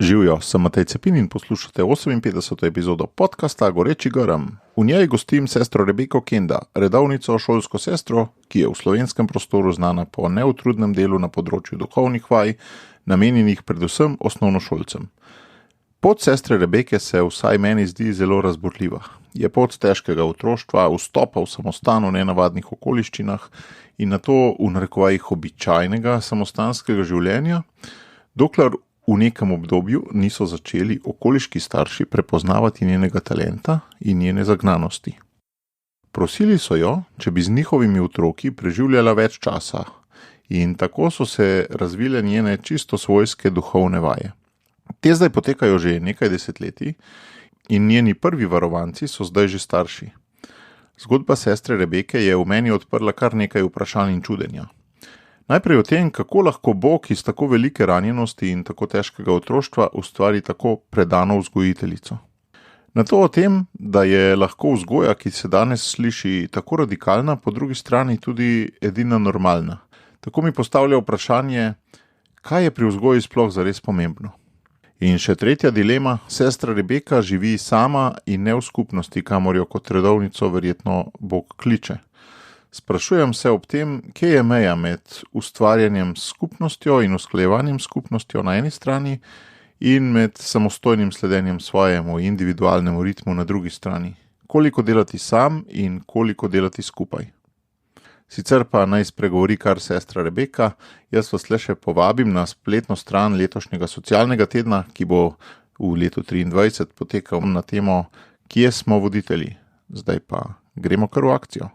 Živijo, sem Matej Cepin in poslušate 58. epizodo podcasta Goreči grm. V njej gostim sestro Rebeko Kenda, redovnico šolsko sestro, ki je v slovenskem prostoru znana po neutrudnem delu na področju duhovnih vaj, namenjenih predvsem osnovnošolcem. Pot sestre Rebeke se vsaj meni zdi zelo razburljiva. Je pot težkega otroštva, vstopa v samostan v nenavadnih okoliščinah in nato v narekovajih običajnega samostanskega življenja, dokler v nekem obdobju niso začeli okoliški starši prepoznavati njenega talenta in njene zagnanosti. Prosili so jo, če bi z njihovimi otroki preživljala več časa in tako so se razvile njene čisto svojske duhovne vaje. Te zdaj potekajo že nekaj desetletij in njeni prvi varovanci so zdaj že starši. Zgodba sestre Rebeke je v meni odprla kar nekaj vprašanj in čudenja. Najprej o tem, kako lahko Bog iz tako velike ranjenosti in tako težkega otroštva ustvari tako predano vzgojiteljico. Nato o tem, da je lahko vzgoja, ki se danes sliši tako radikalna, po drugi strani tudi edina normalna. Tako mi postavlja vprašanje, kaj je pri vzgoji sploh zares pomembno. In še tretja dilema, sestra Rebeka živi sama in ne v skupnosti, kamor jo kot redovnico verjetno Bog kliče. Sprašujem se ob tem, kje je meja med ustvarjanjem s skupnostjo in usklajevanjem s skupnostjo na eni strani in med samostojnim sledenjem svojemu individualnemu ritmu na drugi strani. Koliko delati sam in koliko delati skupaj. Sicer pa naj spregovori kar sestra Rebeka, jaz vas le še povabim na spletno stran letošnjega socialnega tedna, ki bo v letu 2023 potekal na temo Kje smo voditelji? Zdaj pa gremo kar v akcijo.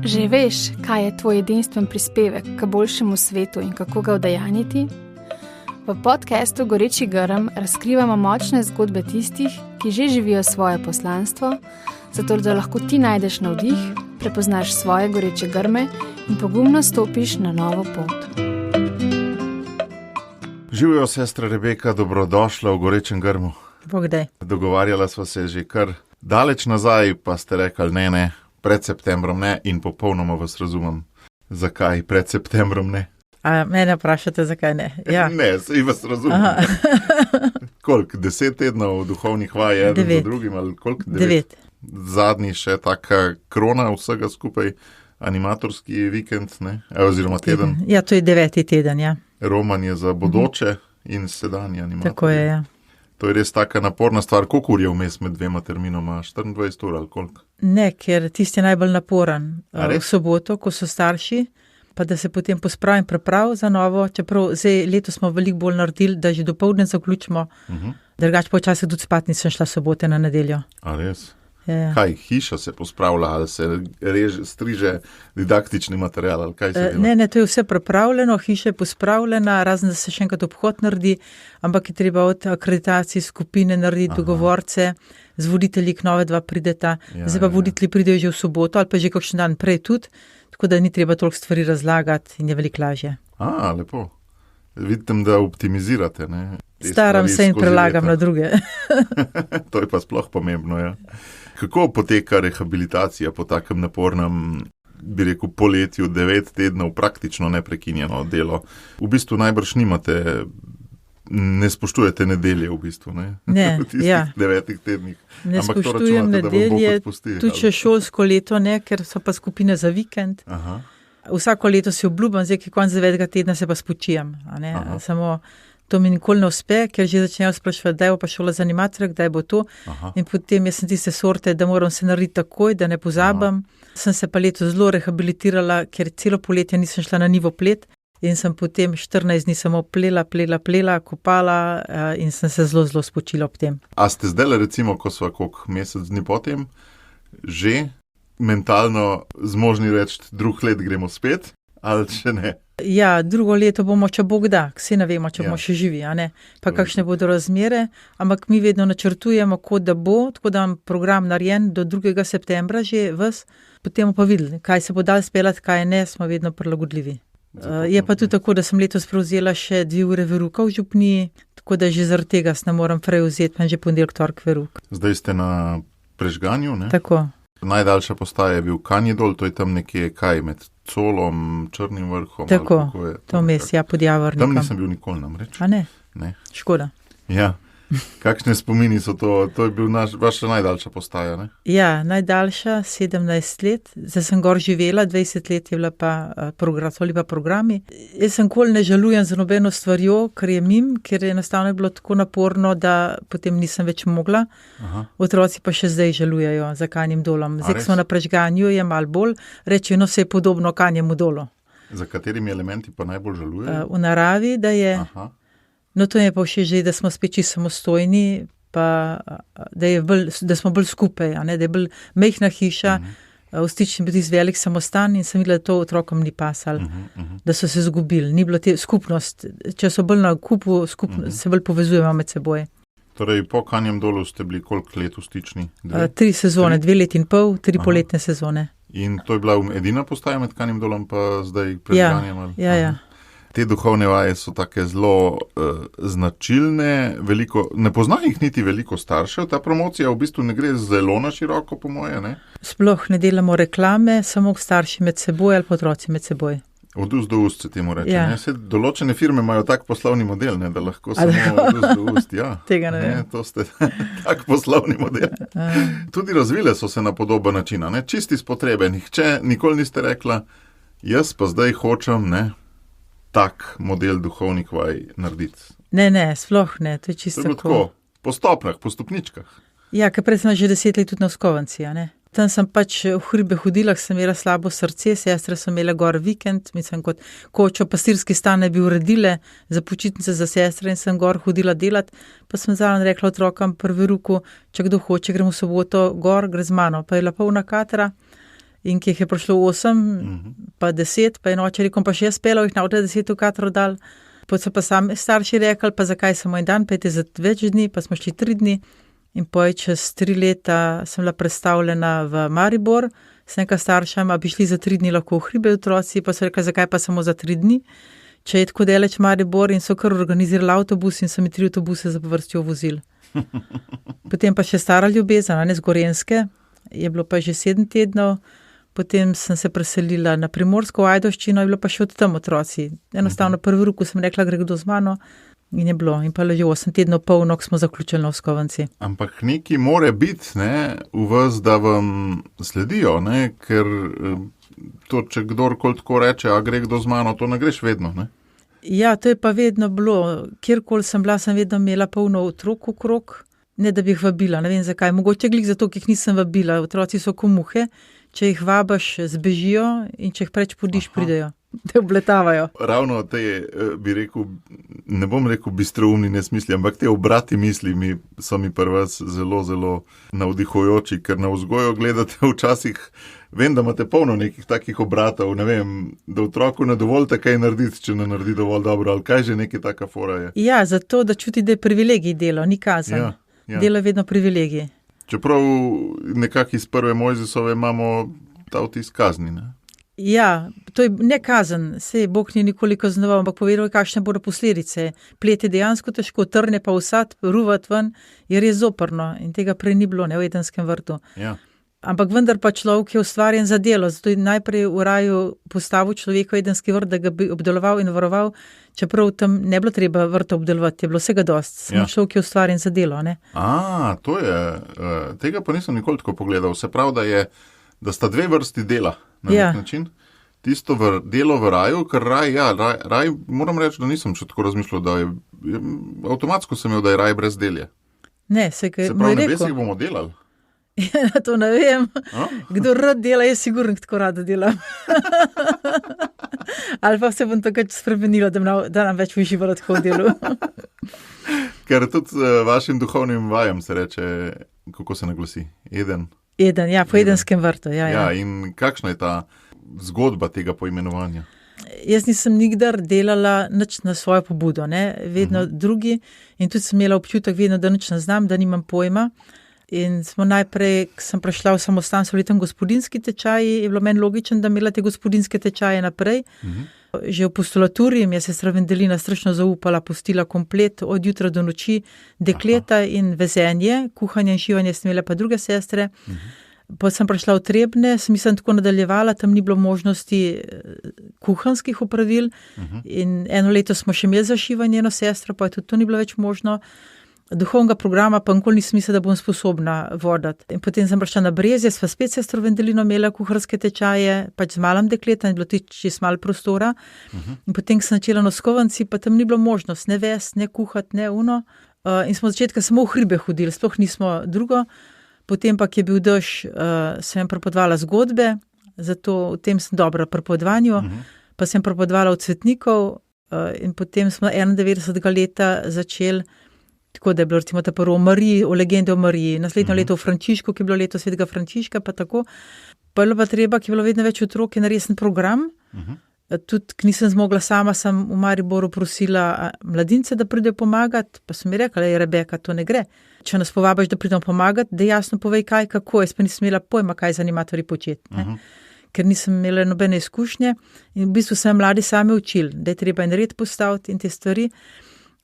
Že veš, kaj je tvoj edinstven prispevek k boljšemu svetu in kako ga udejanjiti? V podcastu Goreči grm razkrivamo močne zgodbe tistih, ki že živijo svoje poslanstvo, zato da lahko ti najdeš navdih, prepoznaš svoje goreče grme in pogumno stopiš na novo pot. Živijo, sestra Rebeka, dobrodošla v Gorečem grmu. Bogdaj. Dogovarjala sva se že kar daleč nazaj, pa ste rekli ne, pred septembrom ne in popolnoma vas razumem. Zakaj pred septembrom ne? A mene vprašate, zakaj ne? Ja. Ne, saj vas razumem. Koliko? 10 tednov duhovnih vaj, eden za drugim ali koliko? 9. Zadnji še taka krona vsega skupaj, animatorski vikend, ne? Oziroma teden. Ja, to je 9. teden, ja. Roman je za bodoče in sedanji animator. Tako je, ja. To je res taka naporna stvar. Koliko ur je vmes med dvema terminoma? 24 ur ali koliko? Ne, ker tisti je najbolj naporen. V soboto, ko so starši, pa da se potem pospravim priprav za novo, čeprav zdaj letos smo veliko bolj naredili, da že dopoldne zaključimo. Drugače pa včasih tudi spat nisem šla sobote na nedeljo. A res? Ja. Kaj, hiša se pospravlja ali se striže didaktični material ali kaj se dela? Ne, to je vse pripravljeno, hiša je pospravljena, razen da se še enkrat obhod naredi, ampak je treba od akreditacij skupine narediti dogovorce, z voditelji k nove 2 prideta, zdaj pa voditelji pridejo že v soboto ali pa že kakšen dan prej tudi, tako da ni treba toliko stvari razlagati in je veliko lažje. Lepo. Vidim, da optimizirate, ne? Staram se in prelagam na druge. To je pa sploh pomembno, ja. Kako poteka rehabilitacija po takem napornem, bi rekel, poletju, 9 tednov praktično neprekinjeno delo? V bistvu najbrž ne spoštujete nedelje v bistvu, ne? Ne, v tistih 9 tednih. Ne ampak spoštujem nedelje, tudi še šolsko leto ne, ker so pa skupine za vikend. Vsako leto si obljubim, zdaj, ki konc 9. tedna se pa spočijem. Samo to mi nikoli ne uspe, ker že začnejo spraševati, kdaj bo pa šola za animatorja, kdaj bo to. In potem jaz sem tiste sorte, da moram se narediti takoj, da ne pozabim. Sem se pa leto zelo rehabilitirala, ker celo poletje nisem šla na nivo plet in sem potem 14 dni samo plela, kopala in sem se zelo spočila ob tem. A ste zdaj recimo, ko sva koliko mesec dni potem, že mentalno zmožni reči, drug let gremo spet, ali še ne? Ja, drugo leto bomo, če Bog da, vsi ne vemo, če bomo še živi, a ne? Pa kakšne bodo razmere, ampak mi vedno načrtujemo, kot da bo, tako da imam program narejen do 2. septembra že ves, potem pa videli, kaj se bo dal speljati, kaj ne, smo vedno prilagodljivi. Je pa tudi tako, da sem letos prevzela še 2 ure veruka v župniji, tako da že zaradi tega se ne moram prej vzeti, pa že ponedeljek, torek veruk. Zdaj ste na prežganju, ne? Tako. Najdaljša postaja je bil Kanjidol, to je tam nekje kaj med Colom, Črnim vrhom. Tako, to mes, ja, pod Javornikom. Tam nisem bil nikoli namreč. A ne? Ne. Škoda. Ja. Kakšne spomini so to? To je bil vaša najdaljša postaja, ne? Ja, najdaljša, 17 let. Zdaj sem gor živela, 20 let je bila pa programi. Jaz sem nikoli ne žalujem za nobeno stvarjo, ker je mim, ker je enostavno bilo tako naporno, da potem nisem več mogla. Aha. Otroci pa še zdaj žalujejo za Kanjim dolom. Zdaj, ko smo na prežganju, je malo bolj, rečejo, no, se je podobno Kanjemu dolu. Za katerimi elementi pa najbolj žalujejo? V naravi, da je... Aha. No, to je pa všeč že, da smo spet čisto samostojni, pa da smo bolj skupaj, a ne, da je bolj mehna hiša, v Stični bil tisti velik samostan in sem videla, da to otrokom ni pasal, da so se zgubili, ni bilo te skupnost, če so bolj na kupu, se bolj povezujemo med seboj. Torej, po Kanjem dolu ste bili koliko let v Stični? 3 sezone, 2 leti in pol, 3 poletne sezone. In to je bila edina postaja med Kanjem dolom pa zdaj prežganjem? Ja. Te duhovne vaje so take zelo značilne, ne pozna jih niti veliko staršev, ta promocija v bistvu ne gre zelo na široko, po moje, ne? Sploh ne delamo reklame, samo starši med seboj ali otroci med seboj. Od ust do ust se temu reče, ja. Ne? Določene firme imajo tak poslovni model, ne? Da lahko samo od ust do ust, ja. Tega ne vem. To ste tak poslovni model. Tudi razvile so se na podoben način, ne? Čisti iz potrebe, nikoli niste rekla, jaz pa zdaj hočem, ne, tak model duhovnih vaj narediti. Ne, sploh ne, to je čisto tako. Po stopnjah, po stopničkah. Ja, ker prej sem že 10 let tudi na Skovanci, a ne. Tam sem pač v hribe hodila, sem imela slabo srce, sestre so imele gor vikend, mislim kot kočo, pastirski stan bi uredile za počitnice za sestre in sem gor hodila delat, pa sem zraven rekla otrokom prvi ruku, če kdo hoče, gremo v soboto gor, gre z mano, pa je bila polna katra. In ki jih je prišlo 8, pa 10, pa je noče rekom, pa še jaz pela, jih na 10 v katero dal. Potem so pa sami starši rekli, pa zakaj samo en dan, pejte za več dni, pa smo šli 3 dni. In potem čez 3 leta sem bila predstavljena v Maribor, sem nekaj staršam, bi šli za 3 dni lahko v hribe otroci, pa so rekli, zakaj pa samo za 3 dni. Če je tako daleč Maribor in so kar organizirali avtobus in so mi 3 avtobuse za povrstjo vozili. Potem pa še stara ljubezen, ne z Gorenjske, je bilo pa že 7 tednov. Potem sem se preselila na Primorsko v Ajdovščino in bilo pa še od tam otroci. Enostavno prvi ruku sem rekla, gre kdo z mano in je bilo. In pa že 8 tednov polno, ko smo zaključili na Skovanci. Ampak neki more biti, ne, v vas, da vam sledijo, ne, ker to, če kdorkoli tako reče, a gre kdo z mano, to ne greš vedno, ne? Ja, to je pa vedno bilo. Kjerkoli sem bila, sem vedno imela polno otrok okrog, ne da bi jih vabila, ne vem zakaj. Mogoče glih zato, ki jih nisem vabila. Otroci so ko muhe. Če jih vabaš, zbežijo in če jih preč podiš, pridejo. Te obletavajo. Ravno te, bi rekel, ne bom rekel bistroumni nesmisli, ampak te obrati misli so mi pri vas zelo, zelo navdihujoči, ker na vzgojo gledate včasih, vem, da imate polno nekih takih obratov, ne vem, da otroku ne dovolite kaj narediti, če ne naredi dovolj dobro, ali kaj že nekaj taka fora je. Ja, zato, da čuti, da je privilegij delo, ni kazen. Ja. Delo je vedno privilegij. Čeprav nekako iz prve Mojzesove imamo ta vtis kazni, ne? Ja, to je ne kazen, saj Bog ni nikoli kaznoval, ampak povedal, kakšne bodo posledice. Plet je dejansko težko, trne pa vsad, ruvat ven, jer je zoprno in tega prej ni bilo, ne, v Edenskem vrtu. Ja. Ampak vendar pa človek je ustvarjen za delo, zato je najprej v raju postavil človeka v Edenski vrt, da ga bi obdeloval in varoval, čeprav tam ne bilo treba vrta obdelovati, je bilo vsega dost, samo človek je ustvarjen za delo, ne. To je, tega pa nisem nikoli tako pogledal, se pravi, da sta 2 vrsti dela na nek način. Tisto delo v raju, ker raj, moram reči, da nisem še tako razmišljal, da je, avtomatsko sem imel, da je raj brez delje. Ne, se pravi, nebesih bomo delali. Ja, to ne vem. Kdo rad dela, jaz sigurno tako rada delam. Ali pa se bom takrat spremenila, da nam več uživalo tako v delu. Ker tudi vašim duhovnim vajam se reče, kako se naglasi? Eden, ja, po Edenskem vrtu. Ja, in kakšna je ta zgodba tega poimenovanja? Jaz nisem nikdar delala nič na svojo pobudo, ne? Vedno drugi in tudi sem imela občutek vedno, da nič ne znam, da nimam pojma. In smo najprej, ko sem prišla v samostan, so bili tam gospodinski tečaji, je bilo meni logično, da imela te gospodinske tečaje naprej. Že v postulaturi mi je sestra Vendelina strašno zaupala, pustila komplet od jutra do noči, dekleta in vezenje, kuhanje in šivanje sem imela pa druge sestre. Pa sem prišla v Trebne, sem tako nadaljevala, tam ni bilo možnosti kuhanskih opravil in eno leto smo še imeli zašivanje eno sestro, pa tudi to ni bilo več možno. Duhovnega programa pa nikoli nisem mislila, da bom sposobna voditi. In potem sem prišla na Brezje, sva spet sestro Vendelino imela kuharske tečaje, pač z malim dekletom, je bilo čisto malo prostora. In potem sem začela na skovanci, pa tam ni bilo možnost, ne vest, ne kuhati, ne uno. In smo začetka samo v hribe hodili, sploh nismo drugo. Potem pa, ki je bil dež, sem prepovedala zgodbe, zato v tem sem dobra pri prepovedovanju, pa sem prepovedovala od Cvetnikov in potem smo 91. leta začeli. Tako da je bilo recimo ta prvo o legende o Mariji, naslednjo leto v Frančišku, ki je bilo leto svetega Frančiška, pa tako. Pa je bilo pa treba, ki je bilo vedno več otrok in resen program. Tudi nisem zmogla sama, sem v Mariboru prosila mladince, da pridejo pomagati, pa so mi rekla, Rebeka, to ne gre. Če nas povabiš, da pridemo pomagati, da jasno povej kaj, kako, jaz pa nisem imela pojma, kaj z animatorji početi. Ker nisem imela nobene izkušnje in v bistvu sem mladi sami učili, da je treba en red postaviti in te stvari.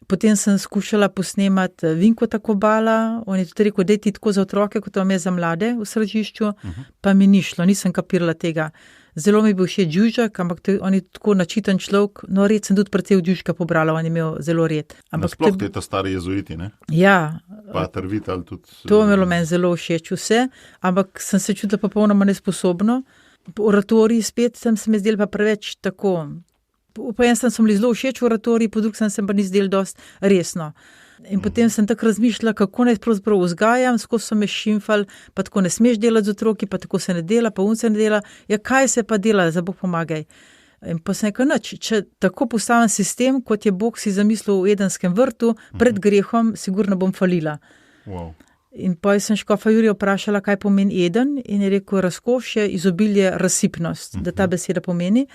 Potem sem skušala posnemati Vinkota Kobala, on je tudi rekel, da je ti tako za otroke, kot vam je za mlade v Središču, pa mi ni šlo, nisem kapirala tega. Zelo mi je bil všeč Đužak, ampak on je tako načiten človek, no red sem tudi precej Đužka pobrala, on je imel zelo red. Nasploh te ta stari jezuiti, ne? Ja. Pater Vital tudi. To je imelo meni zelo všeč vse, ampak sem se čutila popolnoma nesposobno. Po oratoriji spet se mi zdela pa preveč tako. Po en sem bili zelo všeč v oratoriji, po drug sem pa ni zdel dosti resno. In potem sem tako razmišljala, kako naj pravzaprav vzgajam, skozi so me šimfali, pa tako ne smeš delati z otroki, pa tako se ne dela, pa se ne dela. Ja, kaj se pa dela, za Bog pomagaj. In pa sem rekla, nič, če tako postavim sistem, kot je Bog si zamislil v Edenskem vrtu, pred grehom, sigurno bom falila. Wow. In pa sem škofa Jurija vprašala, kaj pomeni Eden, in je rekel razkošje, izobilje, razsipnost, da ta beseda pomeni.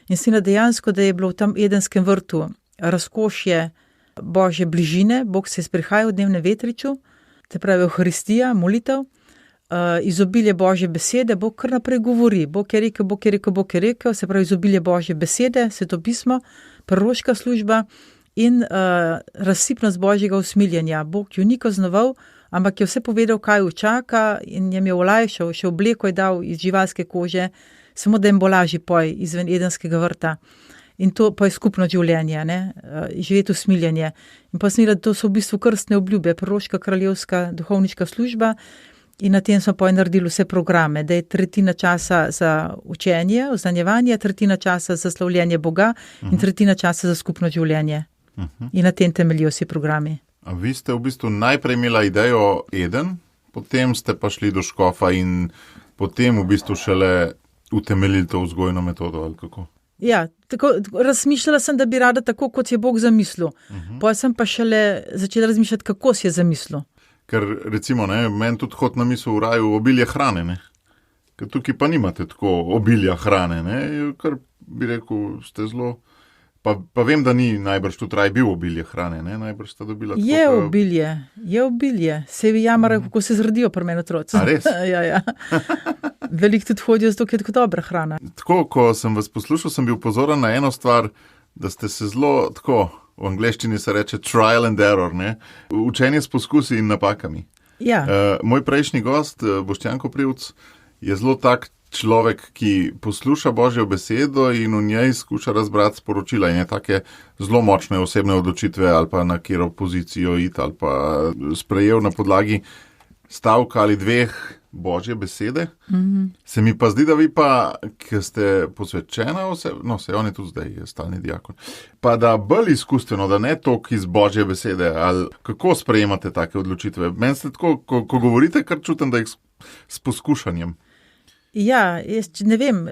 In si dejansko, da je bilo v tam Edenskem vrtu razkošje Božje bližine, Bog se je sprehajal v dnevnem vetriču, te pravi Euharistija, molitev, izobilje Božje besede, Bog kar naprej govori, Bog je rekel, Bog je rekel, Bog je rekel, se pravi izobilje Božje besede, svetopismo, proroška služba in razsipnost Božjega usmiljenja. Bog ju ni kaznoval, ampak je vse povedal, kaj jo čaka in jim je olajšal, še obleko je dal iz živalske kože, samo da jim bo lažje poj izven Edenskega vrta. In to pa je skupno življenje, ne? Živeti usmiljenje. In pa sem videla, da to so v bistvu krstne obljube, proroška, kraljevska, duhovniška služba in na tem smo pa naredili vse programe, da je tretjina časa za učenje, oznanjevanje, tretjina časa za slavljenje Boga in tretjina časa za skupno življenje. In na tem temeljijo vsi programi. A vi ste v bistvu najprej imela idejo Eden, potem ste pa šli do škofa in potem v bistvu šele utemeljili to vzgojno metodo, ali kako? Ja, tako razmišljala sem, da bi rada tako, kot je Bog zamislil. Potem sem pa šele začela razmišljati, kako si je zamislil. Ker recimo, meni tudi hod na misel v raju obilje hrane, ne? Ker tukaj pa nimate tako obilja hrane, ne? Kar bi rekel, ste zelo... Pa vem, da ni najbrž tudi raj bil obilje hrane, ne? Najbrž sta dobila tako... Je obilje. Se vi jamara, kako se zredijo pri meni otroci. A res? Ja. Veliko tudi hodijo, zato je tako dobra hrana. Tako, ko sem vas poslušal, sem bil pozoren na eno stvar, da ste se zelo tako, v angleščini se reče trial and error, ne? Učenje s poskusi in napakami. Ja. Moj prejšnji gost, Boštjan Koprivc, je zelo tak človek, ki posluša Božjo besedo in v njej skuša razbrati sporočila in je take zelo močne osebne odločitve ali pa na katero pozicijo iti ali pa sprejel na podlagi stavka ali dveh Božje besede. Se mi pa zdi, da vi pa, ki ste posvečena no, se on je tudi zdaj stalni diakon, pa da bolj izkustveno, da ne toliko iz Božje besede, ali kako sprejemate take odločitve? Meni ste tako, ko govorite, kar čutim, da jih s poskušanjem. Ja, jaz ne vem,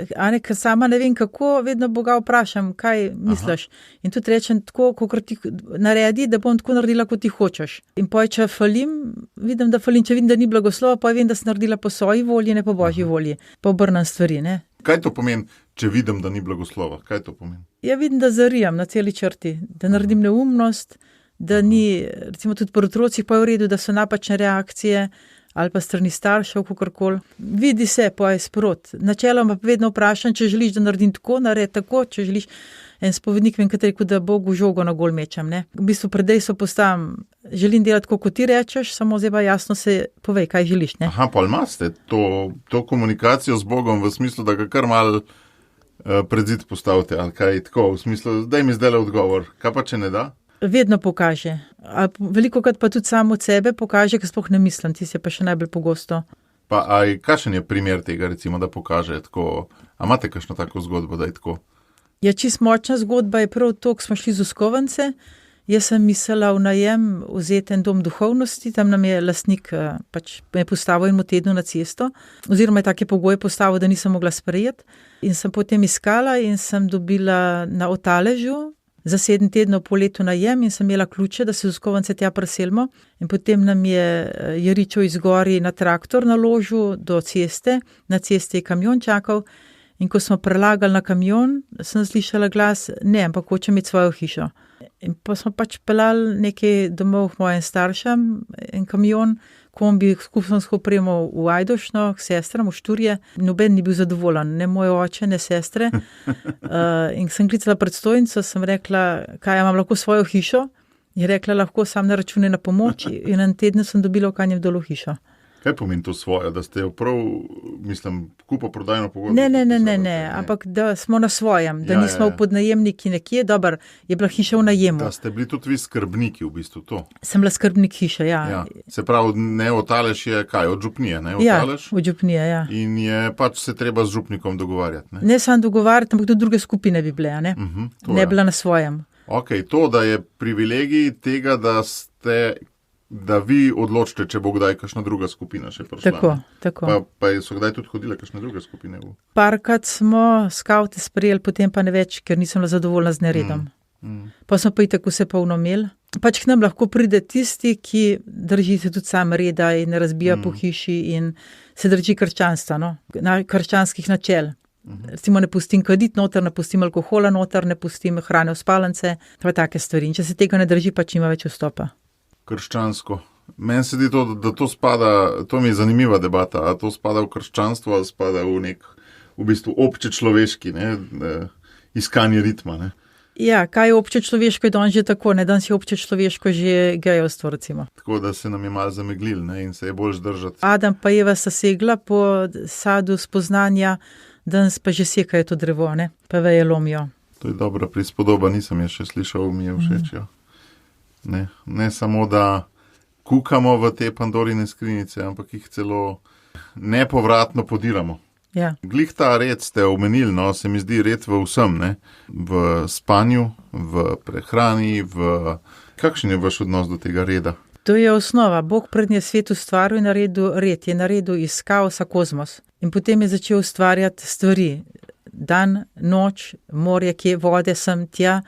ker sama ne vem, kako, vedno Boga vprašam, kaj misliš. In tudi rečem tako, kot ti naredi, da bom tako naredila, kot ti hočeš. In poj, če falim, vidim, da falim, če vidim, da ni blagoslova, pa vem, da sem naredila po svoji volji, ne po Božji volji. Pa obrnem stvari, ne. Kaj to pomeni, če vidim, da ni blagoslova? Kaj to pomeni? Ja, vidim, da zarijam na celi črti, da naredim neumnost, da ni, recimo tudi pri otrocih pa je v redu, da so napačne reakcije, ali pa strani staršev, kakorkoli. Vidi se, pa je sprot. Načeloma pa vedno vprašam, če želiš, da naredim tako, naredi tako, če želiš. En spovednik vem, kateri, da Bogu žogo na gol mečem, ne. V bistvu pred dejstvo postavim, želim delati, kot ti rečeš, samo zdaj pa jasno se povej, kaj želiš. Ne? Aha, pa imate to komunikacijo z Bogom v smislu, da ga kar mal pred zid postavite, ali kaj tako, v smislu, daj mi zdaj le odgovor, kaj pa če ne da? Vedno pokaže. Velikokrat pa tudi samo od sebe pokaže, ker sploh ne mislim, ti se pa še najbolj pogosto. Pa kakšen je primer tega, recimo, da pokaže tako, a imate kakšno tako zgodbo, da je tako? Ja, čist močna zgodba je prav to, ko smo šli z Uskovance. Jaz sem mislila v najem vzeti en dom duhovnosti, tam nam je lastnik pač me postavil eno tedno na cesto, oziroma je take pogoje postavil, da nisem mogla sprejeti. In sem potem iskala in sem dobila na Otaležu za 7 tednov po letu najem in sem imela ključe, da se z Uskovance tja preselimo. In potem nam je Jeričev izgori na traktor naložil do ceste, na cesti je kamion čakal. In ko smo prelagali na kamion, sem slišala glas, ne, ampak hoče imeti svojo hišo. In pa smo pač pelali nekaj domov k mojim staršem, en kamion, kombi skupno opremo v Ajdošno, k sestram, v Šturje. Noben ni bil zadovoljen, ne moj oče, ne sestre. In sem klicala predstojnico, sem rekla, kaj imam lahko svojo hišo. Je rekla, lahko sam ne račune na pomoč in en teden sem dobila v Kanjem Dolu hišo. Kaj pomeni to svoje, da ste jo prav, mislim, kupoprodajno pogodbo? Ne, ampak da smo na svojem, da nismo v podnajemniki nekje, dober, je bila hiša v najemu. Da ste bili tudi vi skrbniki v bistvu to? Sem bila skrbnik hiše, ja. Se pravi, ne Otalež je kaj, od župnije, ne? Otalež? Ja, od župnije, ja. In je pač se treba z župnikom dogovarjati, ne? Ne samo dogovarjati, ampak tudi druge skupine bi bile, ne? Ne bila na svojem. Ok, to, da je privilegij tega, da vi odločite, če bo kdaj kakšna druga skupina še prišla. Tako. Pa so kdaj tudi hodile kakšne druge skupine? Parkrat smo skavte sprejeli, potem pa ne več, ker nisem bila zadovoljna z neredom. Pa smo pa itak vse polno imeli. Pač k nam lahko pride tisti, ki drži se tudi sam reda in ne razbija po hiši in se drži krščanstva, no? Krščanskih načel. Recimo ne pustim kaditi noter, ne pustim alkohola noter, ne pustim hrane v spalnice, pa take stvari. In če se tega ne drži, pač nima več vstopa. Krščansko. Meni se zdi to, da to spada, to mi je zanimiva debata, a to spada v krščanstvo, ali spada v nek, v bistvu obče človeški, ne, iskanje ritma, ne. Ja, kaj je obče človeško, je danes že tako, ne, danes je obče človeško že gejevstvo, recimo. Tako da se nam je malo zameglil, ne, in se je bolj zdržati. Adam pa Eva sta segla po sadu spoznanja, danes pa že sekajo to drevo, ne, pa veje lomijo. To je dobra prispodoba, nisem je še slišal, mi je všeč, jo. Ne samo, da kukamo v te Pandorine skrinjice, ampak jih celo nepovratno podiramo. Ja. Glih ta red ste omenili, no, se mi zdi red v vsem, ne? V spanju, v prehrani, kakšen je vaš odnos do tega reda? To je osnova. Bog prednje svet ustvaril in naredil red, je naredil iz kaosa kozmos. In potem je začel ustvarjati stvari. Dan, noč, morje, kje vode sem tja,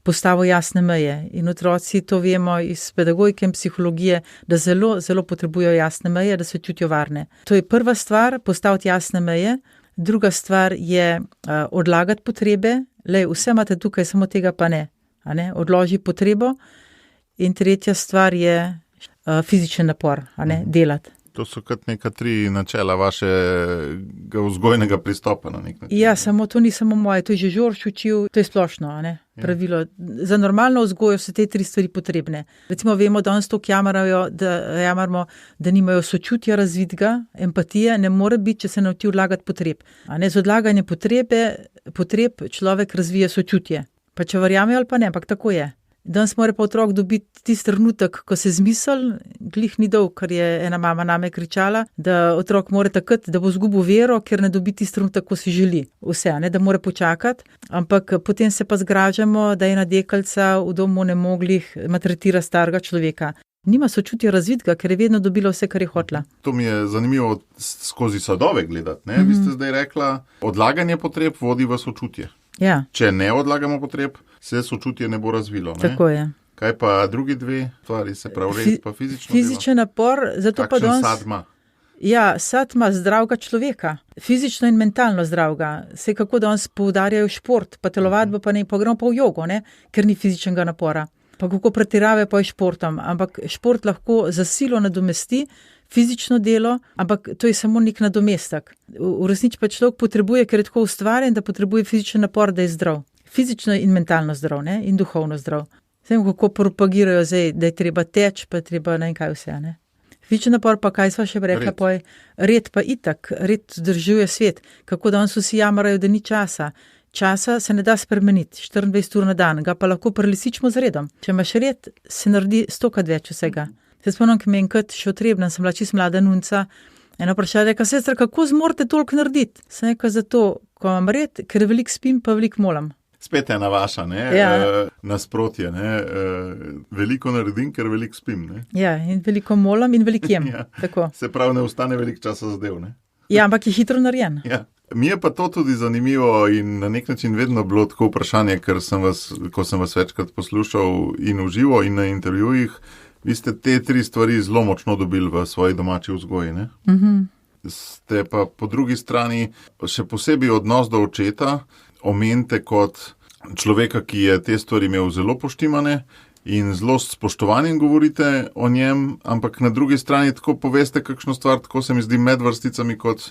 postavil jasne meje. In otroci to vemo iz pedagogike in psihologije, da zelo, zelo potrebujejo jasne meje, da se čutijo varne. To je prva stvar, postaviti jasne meje. Druga stvar je odlagati potrebe. Lej, vse imate tukaj, samo tega pa ne. Odloži potrebo. In tretja stvar je fizičen napor, delati. To so kot neka 3 načela vašega vzgojnega pristopa na nek način. Ja, samo to ni samo moje, to je že Žorž učil, to je splošno, pravilo. Za normalno vzgojo so te 3 stvari potrebne. Recimo vemo, da danes toliko jamaramo, da nimajo sočutja razvidga, empatije, ne more biti, če se nauči odlagati potreb. Z odlaganjem potreb človek razvije sočutje. Pa če verjamejo ali pa ne, ampak tako je. Danes mora pa otrok dobiti tisti trenutek, ko se zmisel, glih ni dolg, ker je ena mama name kričala, da otrok mora takrat, da bo zgubil vero, ker ne dobi tisti trenutek, ko si želi. Vse, da mora počakati, ampak potem se pa zgražamo, da je ena deklica v domu nemoglih maltretira starega človeka. Nima sočutja razvidga, ker je vedno dobila vse, kar je hotela. To mi je zanimivo skozi sadove gledati, ne? Vi ste zdaj rekla, odlaganje potreb vodi v sočutje. Ja. Če ne odlagamo potreb, se sočutje ne bo razvilo. Ne? Tako je. Kaj pa drugi 2 stvari, se pravi red pa fizično fizičen napor, zato pa danes... Kakšen sad ima? Ja, sad ima zdravega človeka. Fizično in mentalno zdravega. Se kako danes poudarjajo šport, pa telovadbo, pa ne, pa gremo pa v jogo, ne? Ker ni fizičnega napora. Pa kako pretirave pa je športom. Ampak šport lahko za silo nadomesti fizično delo, ampak to je samo nek nadomestek. V resnici pa človek potrebuje, ker je tako ustvarjen, da potrebuje fizičen napor, da je zdrav. Fizično in mentalno zdrav, ne? In duhovno zdrav. Vem, kako propagirajo zdaj, da je treba teč, pa je treba ne vem kaj vse, ne. Večji napor pa, kaj sva še rekla, red pa itak, red zdržuje svet. Kako danes vsi jamarajo, da ni časa. Časa se ne da spremeniti, 24 ur na dan, ga pa lahko prelisičimo z redom. Če imaš red, se naredi 100krat več vsega. Se spomnim, ki mi enkrat še otrebna, sem bila čisto mlada nunca, eno vprašanje, reka, sestra, kako zmorete toliko narediti? Sem rekla, zato, ko imam red, ker veliko spim, pa veliko molam. Spet ena vaša, ne? Ja. Nasprotje, ne? Veliko naredim, ker veliko spim, ne? Ja, in veliko molam in veliko jem. Ja. Tako. Se pravi, ne ostane veliko časa zadev, ne? Ja, ampak je hitro narejen. Ja. Mi je pa to tudi zanimivo in na nek način vedno bilo tako vprašanje, ker ko sem vas večkrat poslušal in v živo in na intervjujih, vi ste te 3 stvari zelo močno dobili v svoji domači vzgoji, ne? Ste pa po drugi strani še posebej odnos do očeta omenite kot človeka, ki je te stvari imel zelo poštimane in zelo s spoštovanjem govorite o njem, ampak na drugi strani tako poveste kakšno stvar, tako se mi zdi med vrsticami, kot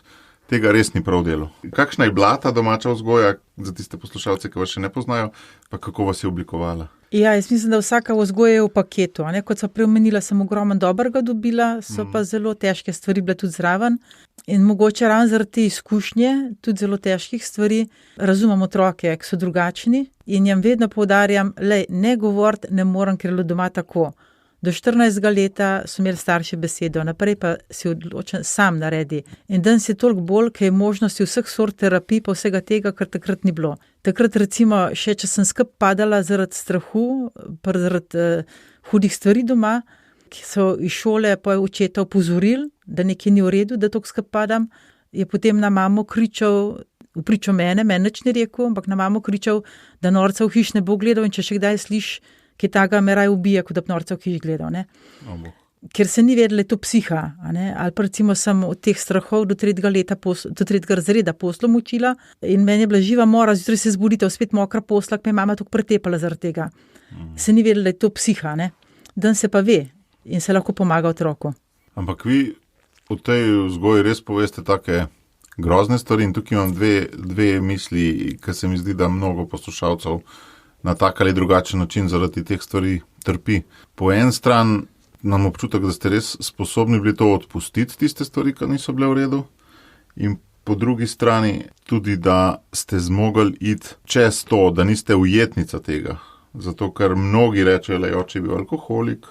tega res ni prav delo. Kakšna je bila ta domača vzgoja za tiste poslušalce, ki vas še ne poznajo, pa kako vas je oblikovala? Ja, jaz mislim, da vsaka vzgoja je v paketu. A ne? Kot so preomenila, sem ogromno dobrega dobila, so pa zelo težke stvari bile tudi zraven. In mogoče ravno zaradi te izkušnje, tudi zelo težkih stvari, razumem otroke, ki so drugačni in jim vedno poudarjam, ne govoriti ne morem, ker je doma tako. Do 14. leta so imeli starši besedo, naprej pa si odločen sam naredi. In danes je toliko bolj, ker je možnosti vseh sort terapij pa vsega tega, kar takrat ni bilo. Takrat recimo, še če sem skup padala zaradi strahu, zaradi hudih stvari doma, ki so iz šole pa očeta opozorili, da nekaj ni v redu, da toliko skup padam, je potem na mamo kričal, vpričo mene nič ni rekel, ampak na mamo kričal, da norca v hiš ne bo gledal in če še kdaj sliš, ki taga me raj ubije, kot da bi norca v hiš gledal, ne. Ker se ni vedela, je to psiha, a ne, ali pa recimo sem od teh strahov do 3. razreda poslom učila in meni je bila živa mora, zjutraj se zbudite, spet mokra posla, ki me je mama tako pretepala zaradi tega. Se ni vedela, da je to psiha, ne. Dan se pa ve in se lahko pomaga otroku. Ampak vi v tej vzgoji res poveste take grozne stvari in tukaj imam dve misli, ki se mi zdi, da mnogo poslušalcev na tak ali drugačen način zaradi teh stvari trpi. Po en stran nam občutek, da ste res sposobni bili to odpustiti, tiste stvari, ki niso bile v redu, in po drugi strani tudi, da ste zmogli iti čez to, da niste ujetnica tega. Zato, ker mnogi rečejo, da je oče bil alkoholik,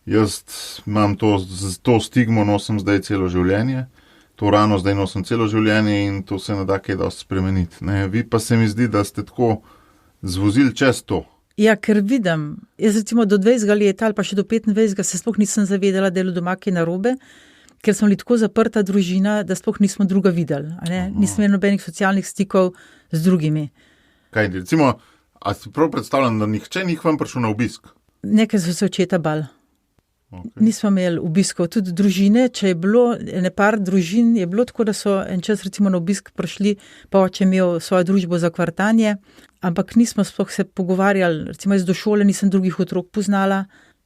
jaz imam to stigmo, nosim zdaj celo življenje, to rano zdaj nosim celo življenje in to se ne da kaj dosti spremeniti. Ne? Vi pa se mi zdi, da ste tako zvozili čez to. Ja, ker vidim, jaz recimo do 20 leta ali pa še do 25 se sploh nisem zavedala, da je doma kaj narobe, ker smo bili tako zaprta družina, da sploh nismo druga videli. Nismo imeli nobenih socialnih stikov z drugimi. Kaj, recimo, a si prav predstavljam, da nihče ni k vam prišel na obisk? Nekaj so se očeta bal. Okay. Nismo imeli obiskov, tudi družine, če je bilo, par družin je bilo tako, da so en čas recimo na obisk prišli, pa oče imel svojo družbo za kvartanje, ampak nismo sploh se pogovarjali, recimo jaz do šole nisem drugih otrok poznala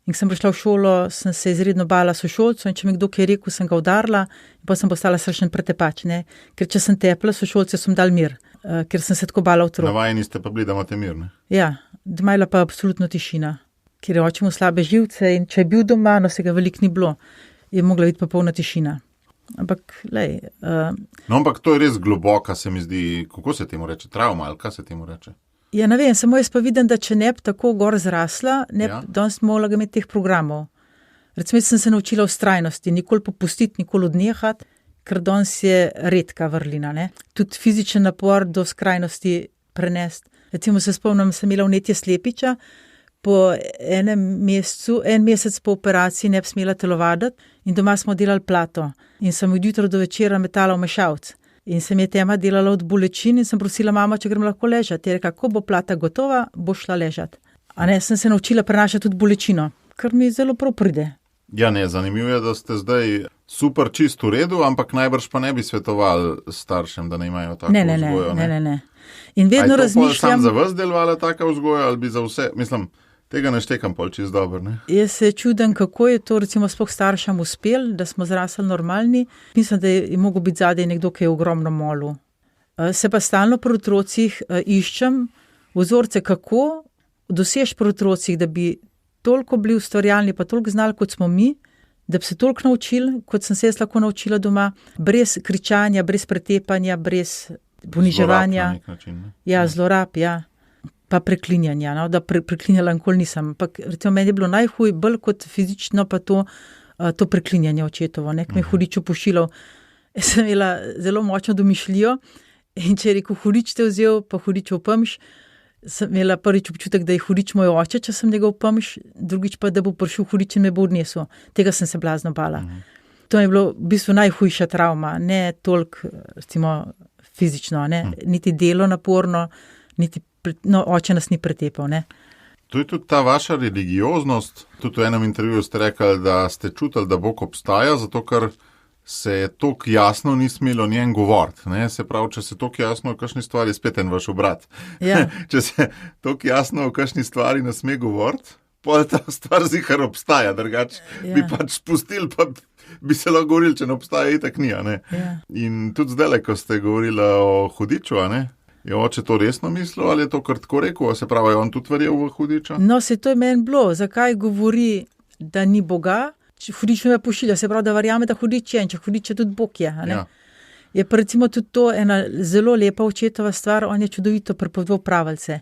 in sem prišla v šolo, sem se izredno bala sošolcev in če mi kdo kaj rekel, sem ga udarila in pa sem postala strašen pretepač, ne, ker če sem tepla, sošolce sem dal mir, ker sem se tako bala otrok. Navajeni ste pa bili, da imate mir, ne? Ja, doma je pa absolutno tišina. Ker je oče mu slabe živce in če je bil doma, no se ga veliko ni bilo, je mogla biti pa polna tišina. Ampak, No, ampak to je res globoka, se mi zdi, kako se temu reče, travma ali kaj se temu reče? Ja, ne vem, samo jaz pa vidim, da če ne bi tako gor zrasla, ne bi danes mogla imeti teh programov. Recimo, sem se naučila vztrajnosti, nikoli popustiti, nikoli odnehati, ker danes je redka vrlina, ne. Tudi fizičen napor do skrajnosti prenesti. Recimo se spomnim, sem imela vnetje slepiča, po en mesec po operaciji ne bi smela telovaditi in doma smo delali plato in sem od jutra do večera metala v mešalc in se mi je tema delala od bolečin in sem prosila mama, če grem lahko ležati. Je rekla, ko bo plata gotova, bo šla ležati. A ne, sem se naučila prenašati tudi bolečino, kar mi zelo prav pride. Ja, ne, zanimivo je, da ste zdaj super čist v redu, ampak najbrž pa ne bi svetovali staršem, da ne imajo tako vzgojo. Ne. In vedno razmišljam... A je to sam za vas delovala taka vzgoja ali bi za vse, mislim... Tega ne štekam pol čisto dobro, ne? Jaz se čudim, kako je to recimo sploh staršem uspel, da smo zrasli normalni. Mislim, da je mogel biti zadaj nekdo, ki je ogromno molil. Se pa stalno pri otrocih iščem vzorce, kako dosež pri otrocih, da bi toliko bili ustvarjalni, pa toliko znali, kot smo mi, da bi se toliko naučili, kot sem se jaz lahko naučila doma, brez kričanja, brez pretepanja, brez poniževanja. Zlorab na nek način, ne? Ja, zlorab, ja. Pa preklinjanja, no? Da preklinjala nikoli nisem. Ampak recimo meni je bilo najhuj, bolj kot fizično, pa to preklinjanje očetovo, ne? Ko me je hudič pošiljal. Jaz sem imela zelo močno domišljijo in če je rekel, hudič te vzel, pa hudič opomš, sem imela prvič občutek, da je hudič moj oče, če sem njega opomš, drugič pa, da bo prišel hudič in me bo odnesel. Tega sem se blazno bala. To je bilo v bistvu najhujša travma, ne toliko, recimo, fizično, ne? Niti delo naporno, niti oče nas ni pretepal, ne. To je tudi ta vaša religioznost. Tudi v enem intervjuju ste rekli, da ste čutili, da Bog obstaja, zato ker se je toliko jasno ni smelo njen govoriti. Ne? Se pravi, če se toliko jasno o kakšni stvari, spet en vaš obrat. Ja. Če se toliko jasno o kakšni stvari ne sme govoriti, potem ta stvar zihar obstaja, drugače bi pač spustili, pa bi se lahko govorili, če ne obstaja, itak ni, a ne. Ja. In tudi zdajle, ko ste govorili o hudiču, a ne, je oče to resno mislil ali je to kar tako rekel, a se pravi, je on tudi verjel v hudiča? No, se to je meni bilo. Zakaj govori, da ni Boga? Hudič me pošilja, se pravi, da verjame, da hudič je in če hudič je tudi Bog je, a ne? Ja. Je pa recimo tudi to ena zelo lepa očetova stvar, on je čudovito prepovedoval pravljice,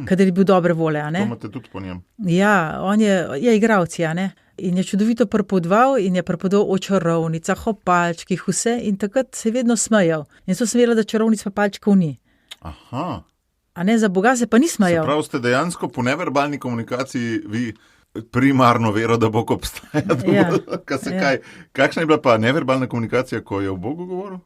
kadar je bil dobre vole, a ne? To imate tudi po njem. Ja, on je igralec, a ne? In je čudovito prepovedoval in je prepovedoval o čarovnicah, o palčkih, vse in takrat se je vedno smejal. In so sem vedela, da čarovnic pa palčkov ni. Aha. A ne, za Boga se pa ni smejal. Se pravi, ste dejansko po neverbalni komunikaciji vi primarno vero, da Bog obstaja. Ja. Kakšna je bila pa neverbalna komunikacija, ko je o Bogu govoril?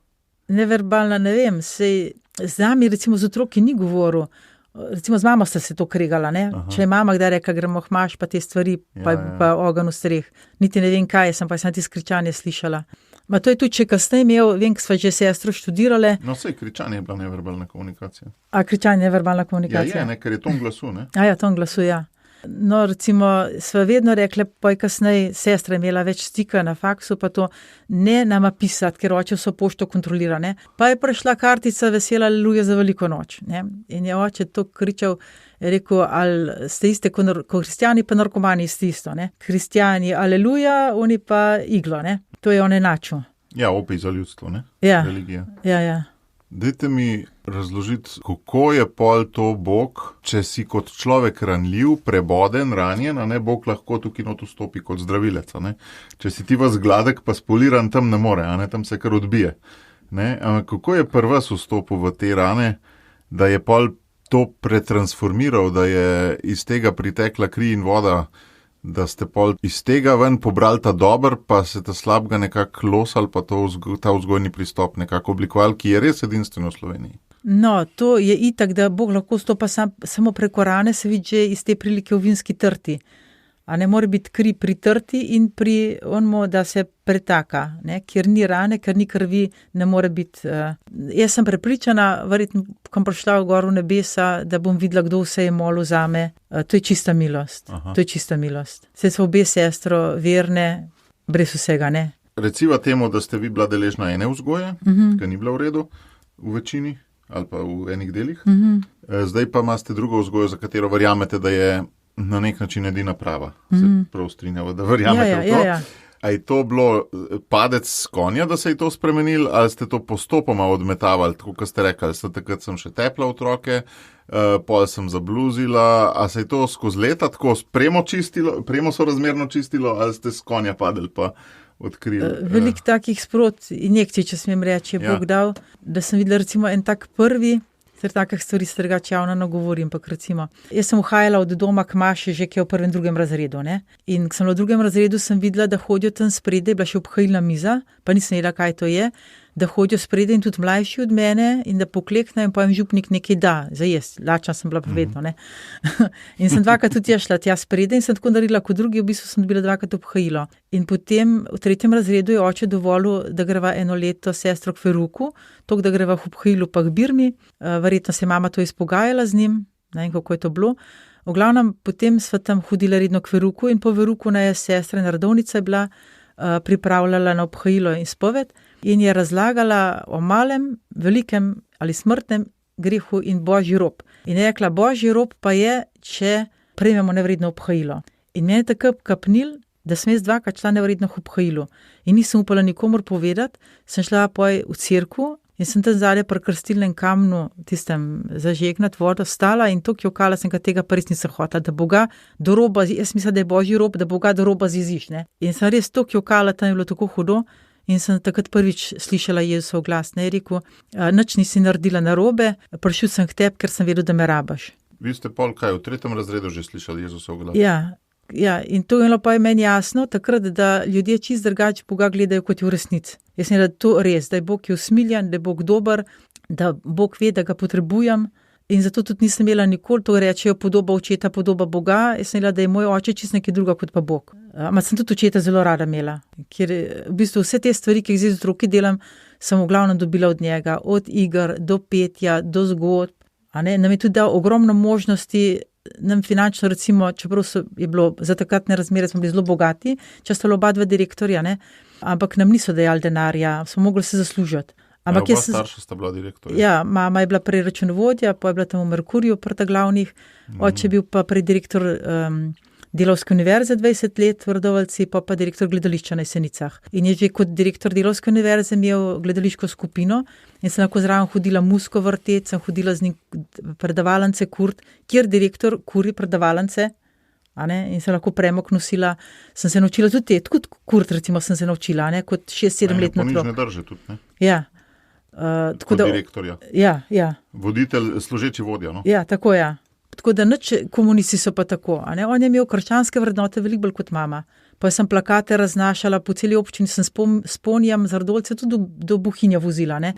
Neverbalna, ne vem, sej z nami recimo z otroki ni govoril. Recimo z mamo sta se to kregala, ne? Aha. Če je mama kdaj rekla, gremo hmaš, pa te stvari, pa ogenj v streh. Niti ne vem kaj, sem pa ti skričanje slišala. Ma to je tudi, če kasneje imel, vem, ko sva že sestro študirale. No, sej kričanje je bila neverbalna komunikacija. A kričanje je neverbalna komunikacija? Ja, je, ne, ker je ton glasu, ne? Ja, ton glasu, ja. No, recimo, sva vedno rekle, pa je kasneje sestra imela več stika na faksu, pa to ne nama pisati, ker oče vso pošto kontrolira, ne. Pa je prišla kartica vesela aleluja za veliko noč, ne. In je oče to kričal, je rekel, ali ste iste, ko kristjani pa narkomani ste isto, ne. Kristjani aleluja, oni pa iglo, ne. To je on enačil. Ja, opij za ljudstvo, ne? Ja. Religija. Ja. Dajte mi razložiti, kako je pol to Bog, če si kot človek ranljiv, preboden, ranjen, a ne, Bog lahko tukaj not vstopi kot zdravilec, a ne. Če si ti vas gladek, pa spoliran, tam ne more, a ne, tam se kar odbije. Ne, kako je pri vas vstopil v te rane, da je pol to pretransformiral, da je iz tega pritekla kri in voda, da ste pol iz tega ven pobrali ta dober, pa se ta slabega nekako losali, pa ta vzgojni pristop nekako oblikovali, ki je res edinstven v Sloveniji. No, to je itak, da Bog lahko stopa samo preko rane, se vidi že iz te prilike v vinski trti. A ne more biti kri pri trti in pri onmu, da se pretaka, ne? Kjer ni rane, ker ni krvi, ne more biti. Jaz sem prepričana, verjetno, ko bom prišla gor v nebesa, da bom videla, kdo vse je molil zame. To je čista milost. Aha. To je čista milost. Saj so obe sestro verne, brez vsega, ne. Reciva temu, da ste vi bila deležna ene vzgoje, ki ni bila v redu v večini ali pa v enih delih. Zdaj pa imate drugo vzgojo, za katero verjamete, da je na nek način edina prava. Se prav strinjava, da verjamete v to. Ja. A je to bilo padec s konja, da se je to spremenil, ali ste to postopoma odmetavali, tako kot ste rekli, takrat sem še tepla otroke, pol sem zabluzila, a se je to skozi leta tako premo sorazmerno čistilo, ali ste s konja padli pa odkrili? Veliko takih sprot injekcij, če smem reči, je Bog dal, da sem videla recimo en tak prvi, ter takih stvari se drugače javno ne govorim, ampak recimo, jaz sem uhajala od doma k maši že kje v 1., 2. razredu, ne. In ko sem bila v 2. razredu, sem videla, da hodijo tam spredaj, bila še obhajilna miza, pa nisem vedela, kaj to je, da hodijo spredaj in tudi mlajši od mene in da pokleknejo in pojem župnik nekaj da, za jesti, lačna sem bila pa vedno, ne. In sem dvakrat tudi šla tja spredaj in sem tako naredila kot drugi, v bistvu sem dobila 2krat obhajilo. In potem v 3. razredu je oče dovolil, da greva eno leto sestro k veruku, toliko, da greva v obhajilu pa k Birmi, verjetno se je mama to izpogajala z njim, ne vem, kako je to bilo. V glavnem, potem sva tam hodila redno k veruku in po veruku je sestra in redovnica bila pripravljala na obhajilo in spoved in je razlagala o malem, velikem ali smrtnem grehu in božji rob. In je rekla, božji rob pa je, če prejmemo nevredno obhajilo. In meni je tako kapnil, da sem jaz dvakrat šla nevredno obhajilo. In nisem upala nikomor povedati, sem šla poj v cerkev in sem tam zadnje pri krstilnem kamnu, tistem zažegnat vodo, stala in to jokala sem, kad tega pa res nisem hotela, da Boga do roba, jaz mislim, da je božji rob, da Boga do roba ziziš, ne. In sem res to jokala, tam je bilo tako hudo in sem takrat prvič slišala Jezusov glas, ne, je rekel, nič nisi naredila narobe, prišel sem k tebi, ker sem vedel, da me rabaš. Vi ste pol kaj, v 3. razredu že slišali Jezusov glas? Ja, in to je bilo pa meni jasno, takrat, da ljudje čist drugače Boga gledajo kot v resnici. Jaz sem da to res, da je Bog usmiljen, da je Bog dober, da Bog ve, da ga potrebujem in zato tudi nisem imela nikoli, to rečejo podoba očeta, podoba Boga, jaz sem imela, da je moj oče čist nekaj druga kot pa Bog. Ampak sem tudi očeta zelo rada imela, ker v bistvu vse te stvari, ki jih zdaj z otroki delam, sem v glavnem dobila od njega, od iger do petja, do zgodb, nam je tudi dal ogromno možnosti, nam finančno recimo, čeprav je bilo za takratne razmere, smo bili zelo bogati, če sta oba dva direktorja, ne, ampak nam niso dajali denarja, smo mogli se zaslužiti. Oba starša sta bila direktorja. Ja, mama je bila prej računovodja, pa je bila tam v Merkurju prta glavnih, oče je bil pa prej direktor Delavske univerze 20 let v Radovljici, pa direktor gledališča na Jesenicah. In je že kot direktor Delavske univerze imel gledališko skupino in sem lahko zraven hodila musko vrtet, sem hodila z njim predavalnice kurt, kjer direktor kuri predavalnice, in sem lahko premok nosila, sem se naučila tudi te, kot kurt recimo sem se naučila, kot 6-7 letno otrok. Ponižne drže tudi, ne? Ja. Kot direktorja. Ja. Voditelj, služeči vodja, no? Ja, tako ja. Tako da nič komunisti so pa tako, On je imel krščanske vrednote veliko bolj kot mama. Pa sem plakate raznašala po celi občini, sem s ponijem z Radovljice tudi do Bohinja vozila, ne.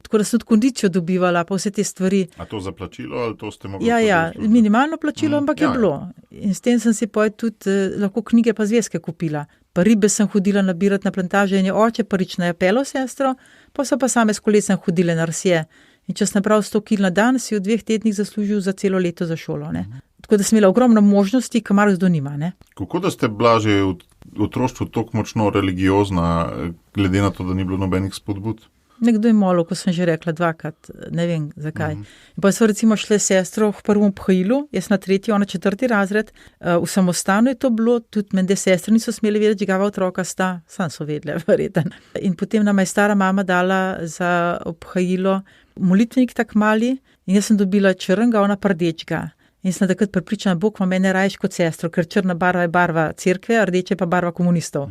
Tako da sem tudi kondicijo dobivala, pa vse te stvari. A to za plačilo ali to ste mogli? Ja, minimalno plačilo, ampak je bilo. In s tem sem si tudi lahko knjige pa zvezke kupila. Pa ribe sem hodila nabirati na plantaže in je oče prvič na Japelo sestro, pa so pa same s kolesem hodile na Rsje. In če sem napravil 100 kil na dan, si v 2 tednih zaslužil za celo leto za šolo, ne. Tako da sem imela ogromno možnosti, kamar kdo nima, ne. Kako da ste bila že v otroštvu toliko močno religiozna, glede na to, da ni bilo nobenih spodbud? Nekdo je molil, ko sem že rekla 2krat, ne vem zakaj. In pa so recimo šle sestro v prvem obhajilu, jaz na 3., ona 4. razred, v samostanu je to bilo, tudi mende sestre niso smeli vedeti, čigava otroka sta, sam so vedle, verjeten. In potem nama je stara mama dala za obhajilo molitvenik tak mali in jaz sem dobila črnga, ona pa rdečega. In sem takrat prepričana, Bog ima mene rajš kot sestro, ker črna barva je barva cerkve, a rdeče pa barva komunistov.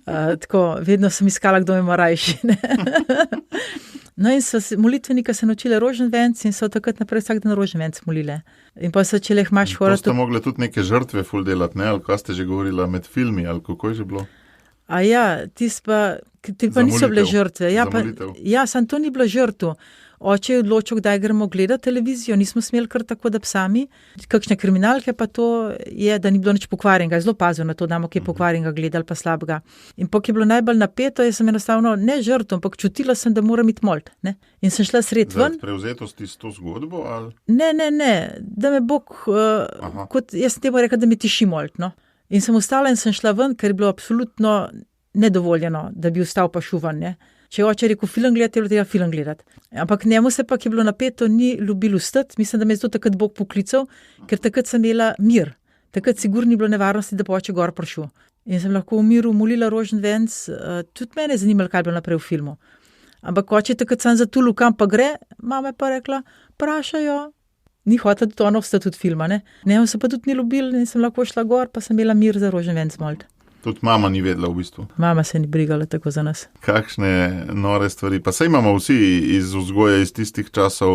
Tako, vedno sem iskala, kdo ima rajši. No in molitvenika se naučile roženvenc in so takrat naprej vsak dan roženvenc molile. In pa so začele hmaš horati. To ste mogli tudi neke žrtve ful delati, ne? Ali kaj ste že govorila med filmi, ali kako je že bilo? A ja, ti pa niso bile žrtve. Ja, sam to ni bila žrtev. Oče je odločil, kdaj gremo gledati televizijo, nismo smeli kar tako, da sami. Kakšne kriminalke pa to je, da ni bilo nič pokvarjenega. Zelo pazil na to, da imamo kaj pokvarjenega gledali pa slabega. In po, ki je bilo najbolj napeto, jaz sem enostavno ne žrtev, ampak čutila sem, da moram iti molt. Ne? In sem šla sred ven. Zaradi prevzetosti s to zgodbo? Ali? Ne, da me Bog, kot jaz sem temu rekla, da mi tiši molt. No? In sem ostala in sem šla ven, ker je bilo absolutno nedovoljeno, da bi ostal pa šuvan, ne. Če je oče rekel film gledati, je bilo tega film gledati. Ampak njemu se pa, ki je bilo napeto, ni ljubilo vstati. Mislim, da me je zato takrat Bog poklical, ker takrat sem imela mir. Takrat sigurno ni bilo nevarnosti, da bo oče gor prišel. In sem lahko v miru molila roženvenc, tudi mene je zanimalo, kaj je bilo naprej v filmu. Ampak oče takrat sam zatulil, kam pa gre, mama je pa rekla, prašajo. Ni hotela tudi ono vstati od filma, ne. Njemu se pa tudi ni ljubilo in sem lahko šla gor, pa sem imela mir za roženvenc molt. Tudi mama ni vedela v bistvu. Mama se ni brigala tako za nas. Kakšne nore stvari. Pa saj imamo vsi iz vzgoja iz tistih časov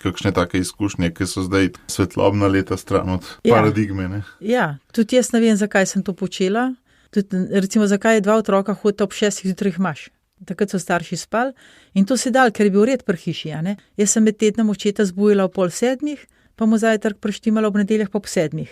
kakšne take izkušnje, ki so zdaj svetlobna leta stran od paradigme. Ne? Ja, tudi jaz ne vem, zakaj sem to počela. Tudi, recimo, zakaj 2 otroka hodita ob 6 zjutraj imaš. Takrat so starši spali in to se dal, ker je bil red pri hiši. Ne? Jaz sem med tednom očeta zbujala ob 6:30, pa mu zajtrk preštimala ob nedeljah pa ob 7.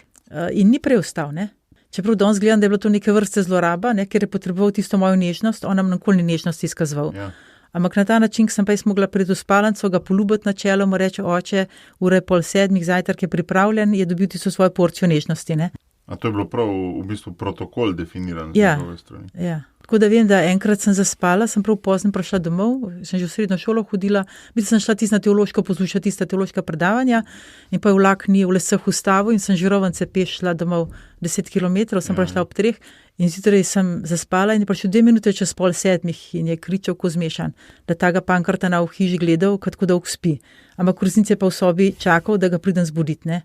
In ni preostal, ne. Čeprav danes gledam, da je bilo to neke vrste zloraba, ne, ker je potreboval tisto mojo nežnost, on nam nikoli ni nežnost izkazoval. Ja. Ampak na ta način, ko sem pa jaz mogla pred v spalnico ga poljubiti na čelo, mu reče, oče, ura je 6:30, zajtrk je pripravljen, je dobil tisto svojo porcijo nežnosti, ne. A to je bilo prav v bistvu protokol definiran z njegove strani? Ja. Tako da vem, da enkrat sem zaspala, sem prav pozno prišla domov, sem že v srednjo šolo hodila, sem šla na teološko poslušati tista teološka predavanja in pa je vlak ni v Lesah ustavil in sem žirovance peš šla domov 10 km, sem prišla ob 3 in zjutraj sem zaspala in je prišel 2 minute čez 6:30 in je kričal ko zmešan, da taga Pankrtana v hiži gledal, kako dolgo spi. Ampak v resnici je pa v sobi čakal, da ga pridem zbuditi, ne.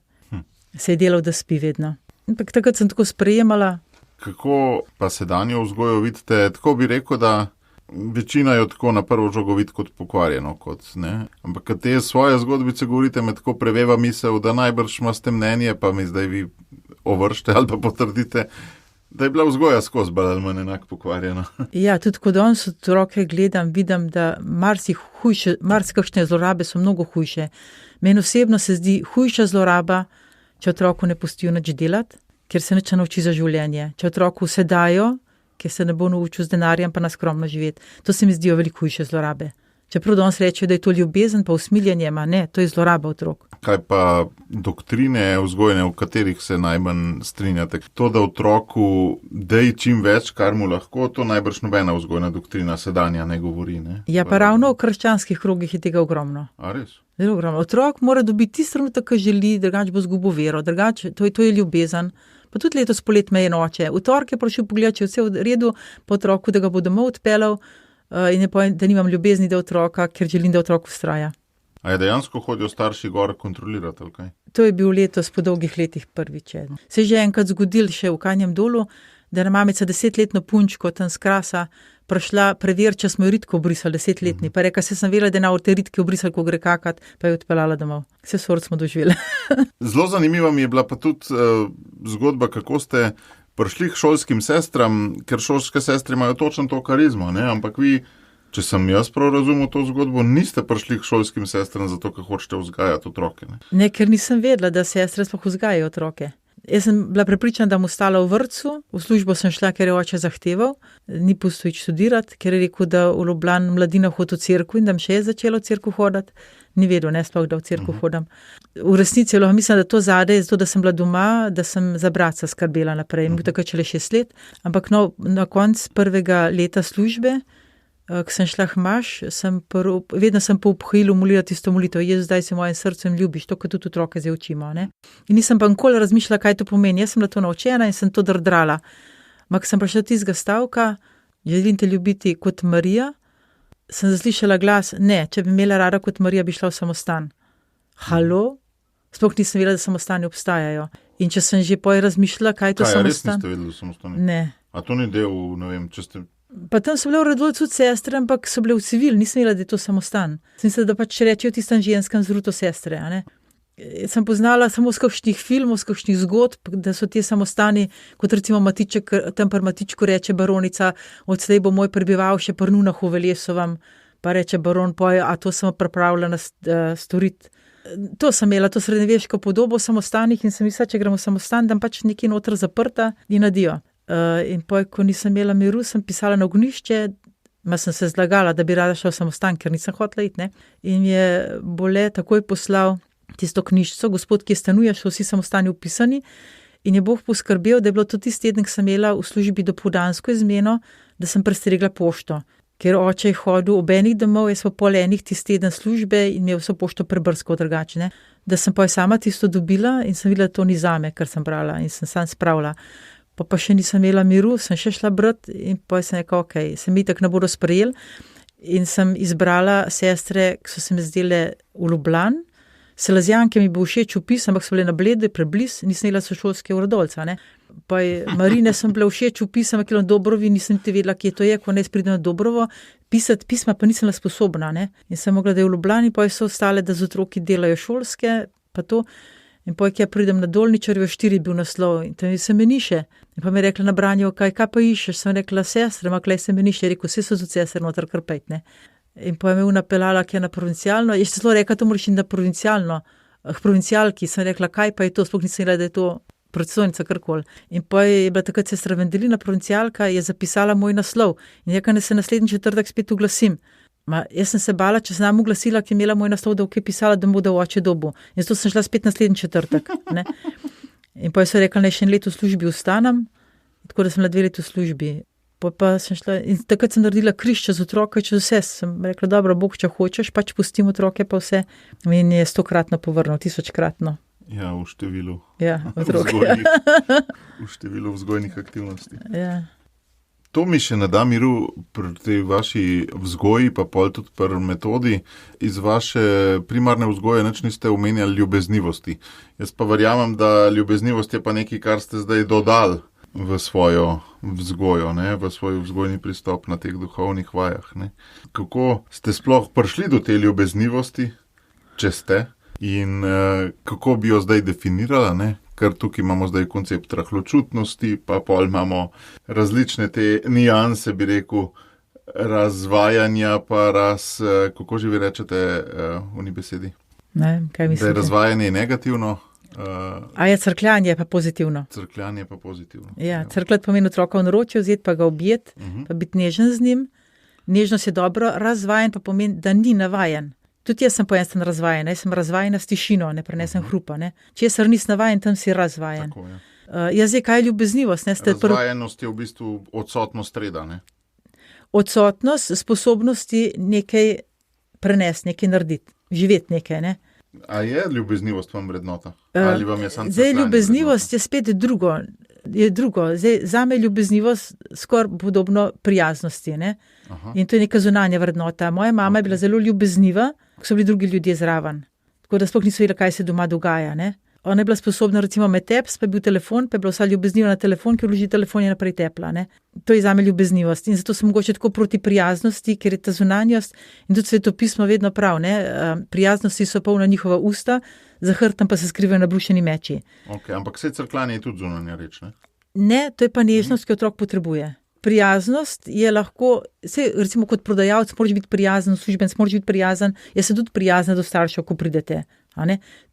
Se je delal, da spi vedno. Ampak takrat sem tako sprejemala. Kako pa sedanjo vzgojo vidite? Tako bi rekel, da večina jo tako na prvo žogo vidi kot pokvarjeno, kot ne. Ampak te svoje zgodbice govorite, me tako preveva misel, da najbrž imate mnenje, pa mi zdaj vi ovršte ali pa potrdite, da je bila vzgoja skozi bolj ali manj enako pokvarjena. Ja, tudi ko danes otroke gledam, vidim, da marsikakšne zlorabe so mnogo hujše. Meni osebno se zdi hujša zloraba, če otroku ne pustijo nič delati, ker se nič nauči za življenje. Če otroku vse dajo, ker se ne bo naučil z denarjem, pa na skromno živeti. To se mi zdijo veliko hujše zlorabe. Čeprav danes rečejo, da je to ljubezen, pa usmiljenje, ne, to je zloraba otrok. Kaj pa doktrine vzgojne, v katerih se najmanj strinjate? To, da otroku dej čim več, kar mu lahko, to najbrž nobena vzgojna doktrina sedanja ne govori, ne? Ja, pa ravno v krščanskih krogih je tega ogromno. A res? Zelo ogromno. Otrok mora dobiti tisti trenutek, ki želi, drugače bo zgubil vero, drugače, to je ljubezen. Pa tudi letos polet me je noče. V torek je prišel pogled, če je vse v redu, po otroku, da ga bo domov odpeljal in je povedal, da nimam ljubezni do otroka, ker želim, da otrok vztraja. A je dejansko hodijo starši gor kontrolirati, ali kaj? To je bil letos po dolgih letih prvič. Se je že enkrat zgodil še v Kanjem dolu, da je mamica 10-letno punčko tam z Krasa prišla preveriti, če smo jo ritko obrisali, 10-letni. Pa reka, se sem vedela, da je na te ritke obrisali, ko gre kakat, pa je odpeljala domov. Vse sort smo doživeli. Zelo zanimiva mi je bila pa tudi zgodba, kako ste prišli k šolskim sestram, ker šolske sestre imajo točno to karizmo, ne? Ampak vi, če sem jaz prav razumel to zgodbo, niste prišli k šolskim sestram zato, ker hočete vzgajati otroke, ne? Ne, ker nisem vedela, da sestre sploh vzgajajo otroke. Jaz sem bila prepričana, da bom ostala v vrtcu, v službo sem šla, ker je oče zahteval, ni pustil iti študirati, ker je rekel, da v Ljubljani mladina hodi v cerkev in da še je začela v cerkev hoditi. Ni vedel, ne sploh, da v cerkev hodim. V resnici mislim, da to zade je zato, da sem bila doma, da sem za bratca skrbela naprej. Bil takrat šele 6 let, ampak na koncu prvega leta službe, ko sem šla hmaš, vedno sem po obhojilu molila tisto molitev, Jezus, zdaj si v mojem srcu in ljubiš, to, kot tudi otroke zdaj učimo, ne. In nisem pa nikoli razmišljala, kaj to pomeni. Jaz sem bila to naučena in sem to drdrala. Ampak sem prišla do tistega stavka, želim te ljubiti kot Marija, sem zaslišala glas, ne, če bi imela rada kot Marija, bi šla v samostan. Halo? Sploh nisem vedela, da samostani obstajajo. In če sem že poj razmišljala, kaj je to samostan. Res niste vedeli, da samostani? Ne. A to ni del, ne vem, če ste... Pa tam so bile v Radovljici tudi sestre, ampak so bile v civil, nisem vedela, da je to samostan. Sem mislila, da pač rečejo tistem ženskem zruto sestre, a ne. Sem poznala samo z kakšnih filmov, z kakšnih zgodb, da so te samostani, kot recimo Matiček, tam pri Matičku reče baronica, odslej bo moj prebival še pri Nunah v Veljesovam, pa reče baron, poje, a to sem pripravljena storiti. To sem imela, to srednjeveško podobo v samostanih in sem mislila, če gremo v samostan, da pač nekaj noter zaprta in adijo. In poj, ko nisem imela miru, sem pisala na ognišče, sem se zlagala, da bi rada šla v samostan, ker nisem hotela iti, ne. In je Bole takoj poslal tisto knjižico, gospod, ki je stanuje, so vsi samostani upisani in je Bog poskrbel, da je bilo to tisti teden, ko sem imela v službi dopoldansko izmeno, da sem prestregla pošto. Ker oče je hodil ob enih domov, jaz pa pol enih tisti teden službe in mi je vso pošto prebrskal drugače, ne. Da sem poj sama tisto dobila in sem videla, da to ni zame, kar sem brala in sem sam spravila. Pa še nisem imela miru, sem še šla brati in pa sem rekla, okej, se mi tako ne bodo sprejeli in sem izbrala sestre, ki so se mi zdele v Ljubljani. Selazijanke mi bo všeč opis, ampak so bile na Bledu, prebliz, nisem imela sošolske v Radovljici, ne. Pa Marine sem bila všeč opis, ampak na Dobrovi nisem ti vedela, kje to je, ko ne pridem na Dobrovo, pisati pisma pa nisem bila sposobna, ne. In sem mogla, da je v Ljubljani, pa so ostale, da z otroki delajo šolske, pa to. In poj, ki ja pridem na Dolničarjevo 4 je bil naslov in tam se meniše. In pa mi je rekla na branju, kaj pa iščeš? Sem rekla, sestre, klej se meniše. Je rekel, vse so tudi sestre noter kar pejt, ne. In poj me napeljala, ki je na provincialno. Je še zelo rekla, to moraš iti na provincialno. K provincialki sem rekla, kaj pa je to? Sploh nisem rekla, da je to predstojnica karkoli. In poj je bila takrat sestra Vendelina, provincialka, je zapisala moj naslov. In je rekla, da se naslednji četrtek spet oglasim. Jaz sem se bala, če sem nam oglasila, ki je imela moj naslov, da je pisala, da mu da oče dobu. In zato sem šla spet naslednji četrtek, ne. In pa so rekli, naj še en let v službi ostanem, tako da sem bila 2 leti v službi. Pa sem šla, in takrat sem naredila križ čez otroke, čez vse. Sem rekla, dobro, Bog, če hočeš, pač pustim otroke pa vse. In je 100-kratno povrnil, 1000-kratno. Ja, v številu. Ja, v številu vzgojnih aktivnosti. Ja. To mi še ne da miru pri tej vaši vzgoji, pa pol tudi pri metodi. Iz vaše primarne vzgoje nič niste omenjali ljubeznivosti. Jaz pa verjamem, da ljubeznivost je pa nekaj, kar ste zdaj dodali v svojo vzgojo, ne? V svoj vzgojni pristop na teh duhovnih vajah. Ne? Kako ste sploh prišli do te ljubeznivosti, če ste, in kako bi jo zdaj definirala, ne? Ker tukaj imamo zdaj koncept rahločutnosti, pa pol imamo različne te nianse, bi rekel, razvajanja, pa kako že vi rečete v ni besedi? Ne, kaj mislite? Da je razvajanje negativno. A je crkljanje pa pozitivno. Crkljanje pa pozitivno. Ja, crkljati pomeni otroka v naročje, vzeti pa ga objeti, pa biti nežen z njim. Nežnost je dobro, razvajen pa pomeni, da ni navajen. Tudi jaz sem po enem razvajen, jaz sem razvajena s tišino, ne prenesem hrupa. Ne. Česar nisi navajen, tam si razvajen. Tako, ja. Jaz zdaj, kaj je ljubeznivost? Ne, razvajenost je v bistvu odsotnost reda, ne? Odsotnost sposobnosti nekaj prenesti, nekaj narediti, živeti nekaj, ne. A je ljubeznivost vam vrednota? Ali vam je samo zdaj, ljubeznivost je spet drugo. Zdaj, zame je ljubeznivost skoraj podobno prijaznosti. Ne? In to je neka zunanja vrednota. Moja mama je bila zelo ljubezniva, ko so bili drugi ljudje zraven. Tako da sploh niso vedela, kaj se doma dogaja. Ne? Ona je bila sposobna, recimo med teps, pa je bil telefon, pa je bila vsa ljubezniva na telefon, ki vloži telefon je naprej tepla. Ne? To je zame ljubeznivost. In zato sem mogoče tako proti prijaznosti, ker je ta zunanjost in tudi svetopismo vedno prav. Ne? Prijaznosti so polna njihova usta, za hrbtom pa se skrivajo nabrušeni meči. Okay, ampak vse crkljanje je tudi zunanja reč, ne? Ne, to je pa nežnost, ki otrok potrebuje. Prijaznost je lahko, recimo kot prodajalec moraš biti prijazen, službenec moraš biti prijazen, jaz sem tudi prijazna do staršev, ko pridete.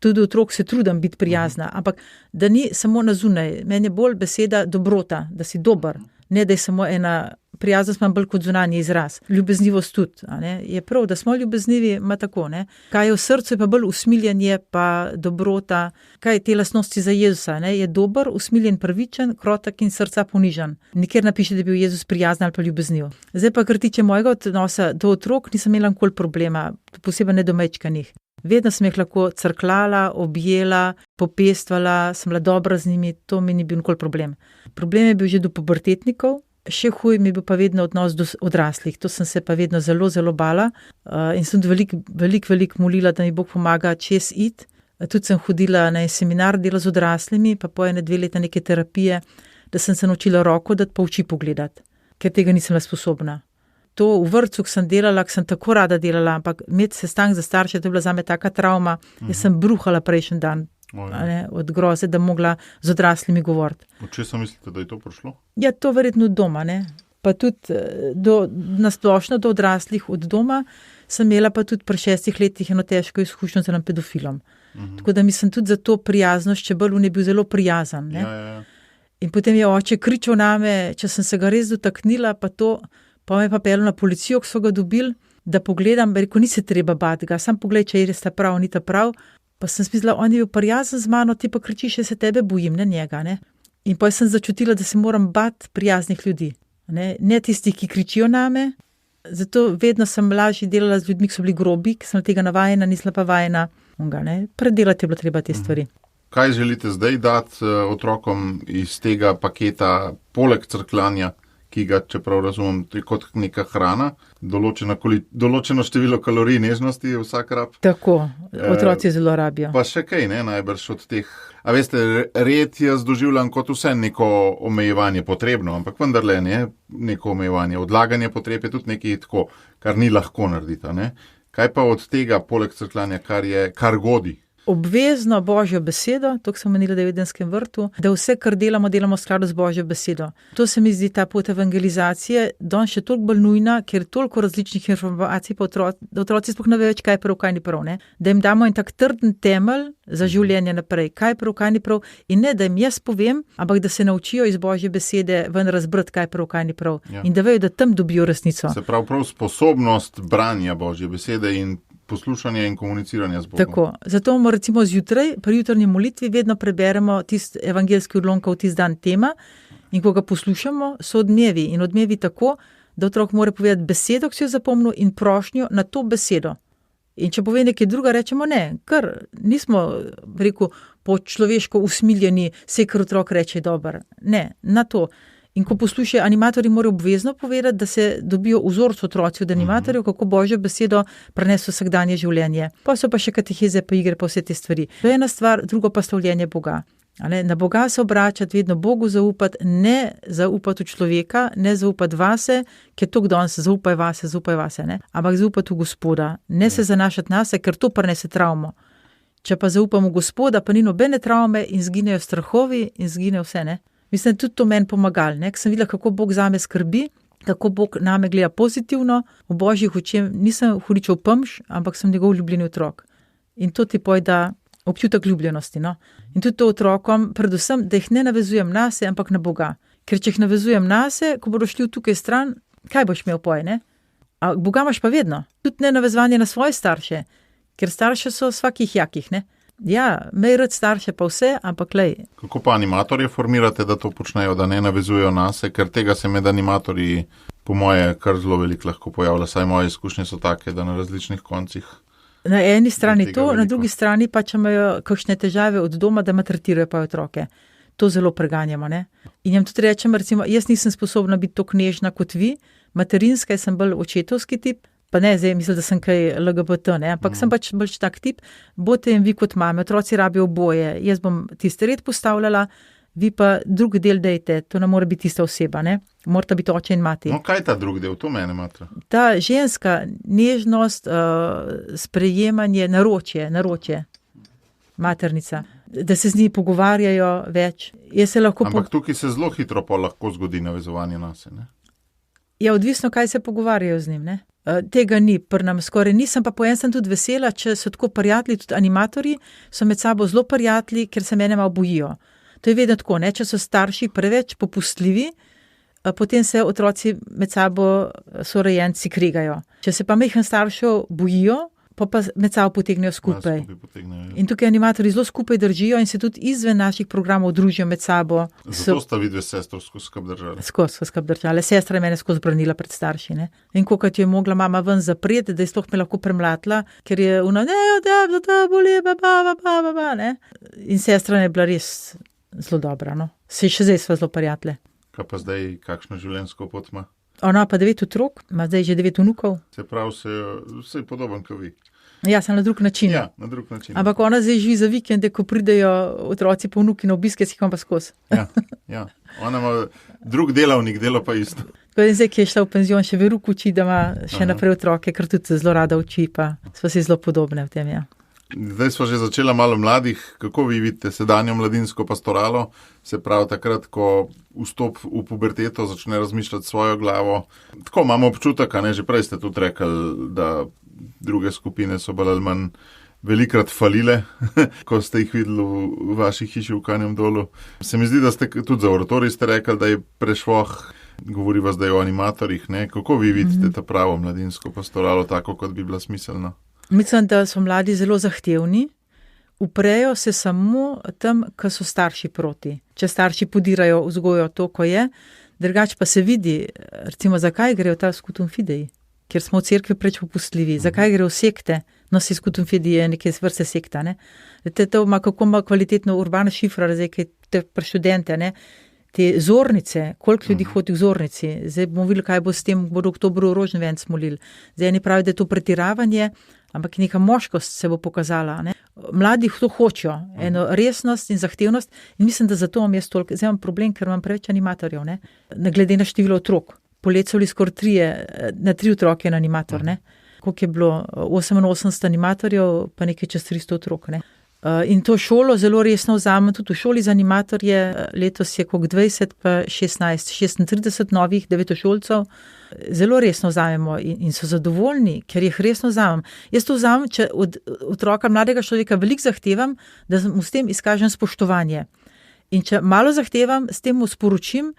Tudi otrok se trudim biti prijazna, ampak da ni samo na zunaj. Meni je bolj beseda dobrota, da si dober, ne da je samo ena prijaznost, imam bolj kot zunanji izraz. Ljubeznivost tudi. Je prav, da smo ljubeznivi, ima tako. Ne? Kaj je v srcu, je pa bolj usmiljenje, pa dobrota. Kaj je te lastnosti za Jezusa? Ne? Je dober, usmiljen, pravičen, krotek in srca ponižen. Nikjer napiše, da je bil Jezus prijazen ali pa ljubezniv. Zdaj pa, kar tiče mojega odnosa do otrok, nisem imela nikoli problema, posebej ne do mečkanih. Vedno sem jih lahko crkljala, objela, popestvala, sem bila dobra z njimi, to mi ni bil nikoli problem. Problem je bil že do pubertetnikov, še huj mi je bil pa vedno odnos do odraslih. To sem se pa vedno zelo, zelo bala in sem veliko molila, da mi Bog pomaga čez iti. Tudi sem hodila na seminar dela z odraslimi, pa po 1-2 leta neke terapije, da sem se naučila roko dati pa oči pogledati, ker tega nisem bila sposobna. To v vrtcu, ko sem delala, ko sem tako rada delala, ampak imeti sestanek za starše, to je bila zame taka travma. Jaz sem bruhala prejšnji dan od groze, da mogla z odraslimi govoriti. Od česa mislite, da je to prišlo? Ja, to verjetno od doma, ne. Pa tudi nasplošno do odraslih od doma sem imela pa tudi pri 6 letih eno težko izkušnjo z enim pedofilom. Tako da mislim tudi za to prijaznost, če bolj on je bil zelo prijazen. Ne? Ja. In potem je oče kričal name, če sem se ga res dotaknila, pa me pa peljal na policijo, ko so ga dobili, da pogledam, rekel, ni se treba bati ga, sam pogled, če je res ta prav, ni ta prav. Pa sem smislila, on je bil prijazen z mano, ti pa kričiš, se tebe bojim, ne njega. Ne? In pa sem začutila, da se moram bati prijaznih ljudi. Ne tisti, ki kričijo name. Zato vedno sem lažje delala z ljudmi, ki so bili grobi, ki sem tega navajena, nisla pa vajena. Predelati je bilo treba te stvari. Kaj želite zdaj dati otrokom iz tega paketa, poleg crkljanja, ki ga, čeprav razumem, je kot neka hrana, določeno število kalorij nežnosti vsak rab? Tako, otroci zelo rabijo. Pa še kaj, ne, najbrž od teh. A veste, red jaz doživljam kot vse neko omejevanje potrebno, ampak vendarle ne, neko omejevanje. Odlaganje potreb je tudi nekaj tako, kar ni lahko narediti, ne. Kaj pa od tega, poleg crkljanja, kar godi? Obvezno Božjo besedo, to sem menila, da je v Edenskem vrtu, da vse, kar delamo v skladu z Božjo besedo. To se mi zdi ta pot evangelizacije, danes še toliko bolj nujna, ker je toliko različnih informacij, pa otroci sploh ne vejo več, kaj je prav, kaj ni prav. Ne? Da jim damo en tak trden temelj za življenje naprej, kaj je prav, kaj ni prav, in ne, da jim jaz povem, ampak da se naučijo iz Božje besede ven razbrati, kaj je prav, kaj ni prav. Ja. In da vejo, da tam dobijo resnico. Se prav sposobnost branja Božje besede in poslušanje in komuniciranje z Bogom. Tako, zato recimo zjutraj, pri jutrnji molitvi vedno preberemo tisti evangeljski odlomek, tisti dan tema, in ko ga poslušamo, so odmevi. In odmevi tako, da otrok mora povedati besedo, ki si jo zapomnil, in prošnjo na to besedo. In če pove nekaj druga, rečemo ne, ker nismo, rekel, po človeško usmiljeni, vse, kar otrok reče, dober. Ne, na to. In ko poslušajo, animatorji morajo obvezno povedati, da se dobijo vzorc otroci od animatorjev, kako Božjo besedo prenese v vsakdanje življenje. Pa so pa še kateheze, pa igre, pa vse te stvari. To je ena stvar, drugo pa stavljenje Boga. Na Boga se obračati, vedno Bogu zaupati, ne zaupati v človeka, ne zaupati vase, ker to danes zaupaj vase, ne? Ampak zaupati v Gospoda, ne se zanašati na se, ker to prenese travmo. Če pa zaupamo v Gospoda, pa ni nobene travme in zginejo strahovi in zginejo vse, ne? Mislim, tudi to meni pomagali, ne? Ker sem videla, kako Bog zame skrbi, kako Bog name gleda pozitivno, v Božjih očeh nisem hudičev pamš, ampak sem njegov ljubljeni otrok. In to ti pojda občutek ljubljenosti, no. In tudi to otrokom, predvsem, da jih ne navezujem na se, ampak na Boga. Ker če jih navezujem na se, ko bodo šli tukaj stran, kaj boš imel poj, ne? A Boga imaš pa vedno. Tudi ne navezovanje na svoje starše, ker starše so svakih jakih, ne? Ja, mej rad starše pa vse, ampak lej. Kako pa animatorje formirate, da to počnejo, da ne navezujejo na se, ker tega se med animatorji, po moje, kar zelo veliko lahko pojavlja, saj moje izkušnje so take, da na različnih koncih. Na eni strani to, veliko. Na drugi strani pa, če imajo kakšne težave od doma, da maltretirajo pa otroke. To zelo preganjamo, ne. In jim tudi rečem, recimo, jaz nisem sposobna biti tako nežna kot vi, materinska, sem bolj očetovski tip, pa ne, zdaj mislim, da sem kaj LGBT, ne, ampak sem pač bolj tak tip, bote in vi kot mame, otroci rabijo oboje, jaz bom tisti red postavljala, vi pa drug del dejte, to ne more biti tista oseba, ne, morata biti oče in mati. No, kaj ta drug del, to mene matra? Ta ženska nežnost, sprejemanje, naročje, maternica, da se z njimi pogovarjajo več. Ampak tukaj se zelo hitro pa lahko zgodi navezovanje na se, ne? Ja, odvisno, kaj se pogovarjajo z njim, ne. Tega ni, pri nam skoraj nisem, pa po enem sem tudi vesela, če so tako prijatelji, tudi animatorji, so med sabo zelo prijatelji, ker se mene malo bojijo. To je vedno tako, ne, če so starši preveč popustljivi, potem se otroci med sabo sorojenci krigajo. Če se pa majhen staršev bojijo, pa med sabo potegnejo skupaj. In tukaj animatorji zelo skupaj držijo in se tudi izven naših programov družijo med sabo. Zato sta vidve s sestro skozi skrb držali. Skozi skrb držali. Sestra je mene skozi branila pred starši, ne. In kokrat je mogla mama ven zapreti, da je sploh me lahko premlatila, ker je ona, da boli, ne. In sestra je bila res zelo dobra, no. Se še zdaj sva zelo prijatelje. Kaj pa zdaj, kakšno življenjsko pot ima? Ona pa 9 otrok, ima zdaj že 9 vnukov. Se pravi, se je podoben kot vi. Ja, sem na drug način. Ja, na drug način. Ampak ona zdaj živi za vikende, ko pridejo otroci po vnuki na obiske, si jih pa skozi. Ja. Ona ima drug delavnik, dela pa isto. Tako da zdaj, ki je šla v penzion, še veruko uči, da ima še naprej otroke, ker tudi zelo rada uči, pa sva si zelo podobne v tem, ja. Zdaj smo že začela malo mladih. Kako vi vidite sedanjo mladinsko pastoralo? Se pravi, takrat, ko vstop v puberteto začne razmišljati svojo glavo. Tako imamo občutek, a ne, že prej ste tudi rekli, da druge skupine so bolj ali manj velikrat falile, ko ste jih videli v vaši hiši v Kanjem Dolu. Se mi zdi, da ste tudi za oratorij ste rekli, da je prešvoh, govori vas, da je o animatorjih, ne? Kako vi vidite ta pravo mladinsko pastoralo, tako kot bi bila smiselna? Mislim, da so mladi zelo zahtevni, uprejo se samo tam, ko so starši proti. Če starši podirajo, vzgojo to, ko je, drugače pa se vidi, recimo, zakaj grejo ta skutum fidei, ker smo v cerkvi preč popustljivi, zakaj grejo sekte, no si skutum fidei je neke vrste sekta, ne. To ima kako ima kvalitetno urbana šifra, zdaj, kaj te pri študente, ne. Te zornice, koliko ljudi hodi v zornici, zdaj bomo videli, kaj bo s tem, bodo v oktobru rožni venc molili. Zdaj eni pravi, da je to pretiravanje, ampak neka moškost se bo pokazala, ne. Mladi to hočejo, eno resnost in zahtevnost in mislim, da zato imam jaz toliko, zdaj imam problem, ker imam preveč animatorjev, ne. Glede na število otrok. Poleti so bili skoraj 3 otroke en animator, ne. Koliko je bilo? 88 animatorjev, pa nekaj čez 300 otrok, ne. In to šolo zelo resno vzamem, tudi v šoli za animatorje, letos je koliko 20, pa 36 novih devetošolcev, zelo resno vzamemo in so zadovoljni, ker jih resno vzamem. Jaz to vzamem, če od otroka, mladega človeka veliko zahtevam, da mu s tem izkažem spoštovanje. In če malo zahtevam, s tem mu sporočim,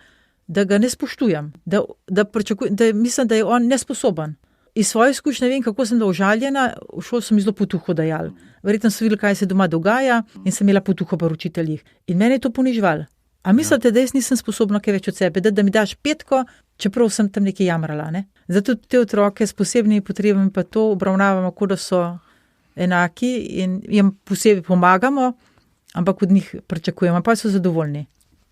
da ga ne spoštujem, da pričakujem, da mislim, da je on nesposoben. iz svoje izkušnje vem, kako sem bila užaljena, v šoli so mi zelo potuho dajali. Verjetno so videli, kaj se doma dogaja in sem imela potuho pri učiteljih. In mene je to ponižval. A mislite, da jaz nisem sposobna kaj več od sebe, da mi daš 5, čeprav sem tam nekaj jamrala, ne? Zato te otroke s posebnimi potrebami pa to obravnavamo, kot da so enaki in jim posebej pomagamo, ampak od njih pričakujemo, pa so zadovoljni.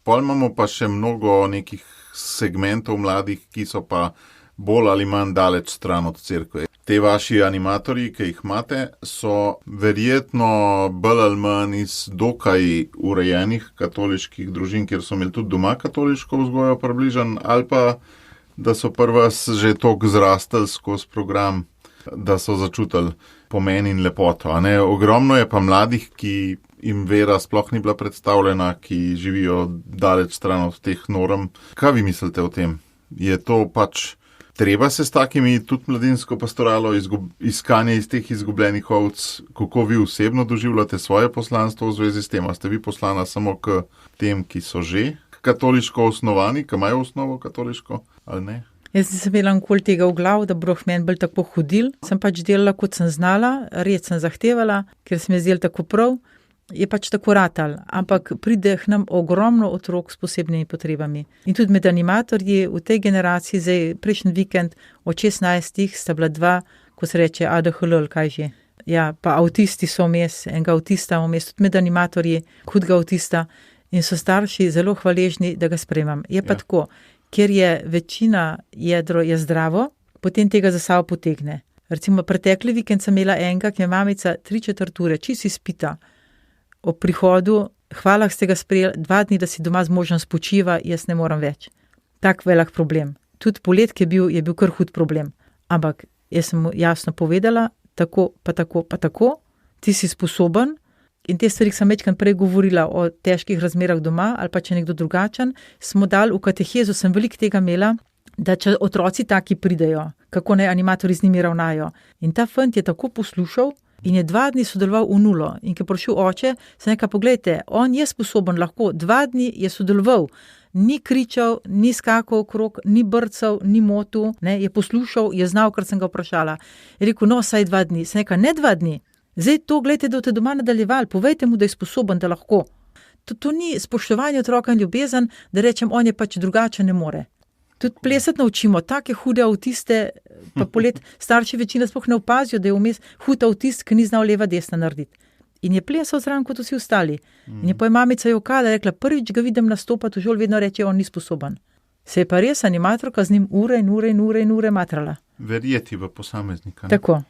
Pol imamo pa še mnogo nekih segmentov mladih, ki so pa bolj ali manj daleč stran od cerkve. Te vaši animatorji, ki jih imate, so verjetno bolj ali manj iz dokaj urejenih katoliških družin, kjer so imeli tudi doma katoliško vzgojo približan, ali pa da so prva že toliko zrastali skozi program, da so začutili pomen in lepoto. A ne? Ogromno je pa mladih, ki jim vera sploh ni bila predstavljena, ki živijo daleč stran od teh norm. Kaj vi mislite o tem? Je to pač treba se s takimi tudi mladinsko pastoralo iskanje iz teh izgubljenih ovc? Kako vi osebno doživljate svoje poslanstvo v zvezi s tem? A ste vi poslana samo k tem, ki so že katoliško osnovani, ki imajo osnovo katoliško, ali ne? Jaz nisem imela nikoli tega v glavu, da boh meni bolj tako hodil. Sem pač delala, kot sem znala, red sem zahtevala, ker sem je zdel tako prav. Je pač tako ratal, ampak pride k nam ogromno otrok s posebnimi potrebami. In tudi med animatorji v tej generaciji, zdaj prejšnji vikend od 16 sta bila 2, ko se reče ADHL, kaj že. Ja, pa avtisti so vmes, enega avtista vmes, tudi med animatorji, hudega avtista in so starši zelo hvaležni, da ga sprejemam. Je pa tako, ker je večina jedro je zdravo, potem tega za sabo potegne. Recimo pretekli vikend sem imela enega, ki je mamica 3/4 ure, čisto izpita. Ob prihodu, hvala, ste ga sprejeli, 2 dni, da si doma z možem spočiva, jaz ne moram več. Tak velik problem. Tudi polet, ki je bil kar hud problem. Ampak jaz sem mu jasno povedala, tako, pa tako, pa tako, ti si sposoben in te stvari, ki sem večkrat prej govorila o težkih razmerah doma ali pa če nekdo drugačen, smo dali v katehezo, sem veliko tega imela, da če otroci taki pridejo, kako naj animatorji z njimi ravnajo. In ta fant je tako poslušal, in je 2 dni sodeloval v nulo. In ko je prišel oče, sem nekaj, poglejte, on je sposoben, lahko 2 dni je sodeloval. Ni kričal, ni skakal okrog, ni brcal, ni motil, ne, je poslušal, je znal, kar sem ga vprašala. Je rekel, no, saj 2 dni. Sem nekaj, ne 2 dni. Zdaj to, gledajte, da boste doma nadaljevali, povejte mu, da je sposoben, da lahko. To ni spoštovanje otroka in ljubezen, da rečem, on je pač drugačen, ne more. Tudi plesati naučimo, take hude avtiste, pa polet starši večina sploh ne opazijo, da je vmes hud avtist, ki ni znal leva desna narediti. In je plesal zraven kot vsi ostali. In je pa mamica jokala, rekla, prvič ga vidim nastopati, v šoli vedno reče, on ni sposoben. Se je pa res animatorka z njim ure in ure in ure in ure matrala. Verjeti v posameznika. Tako.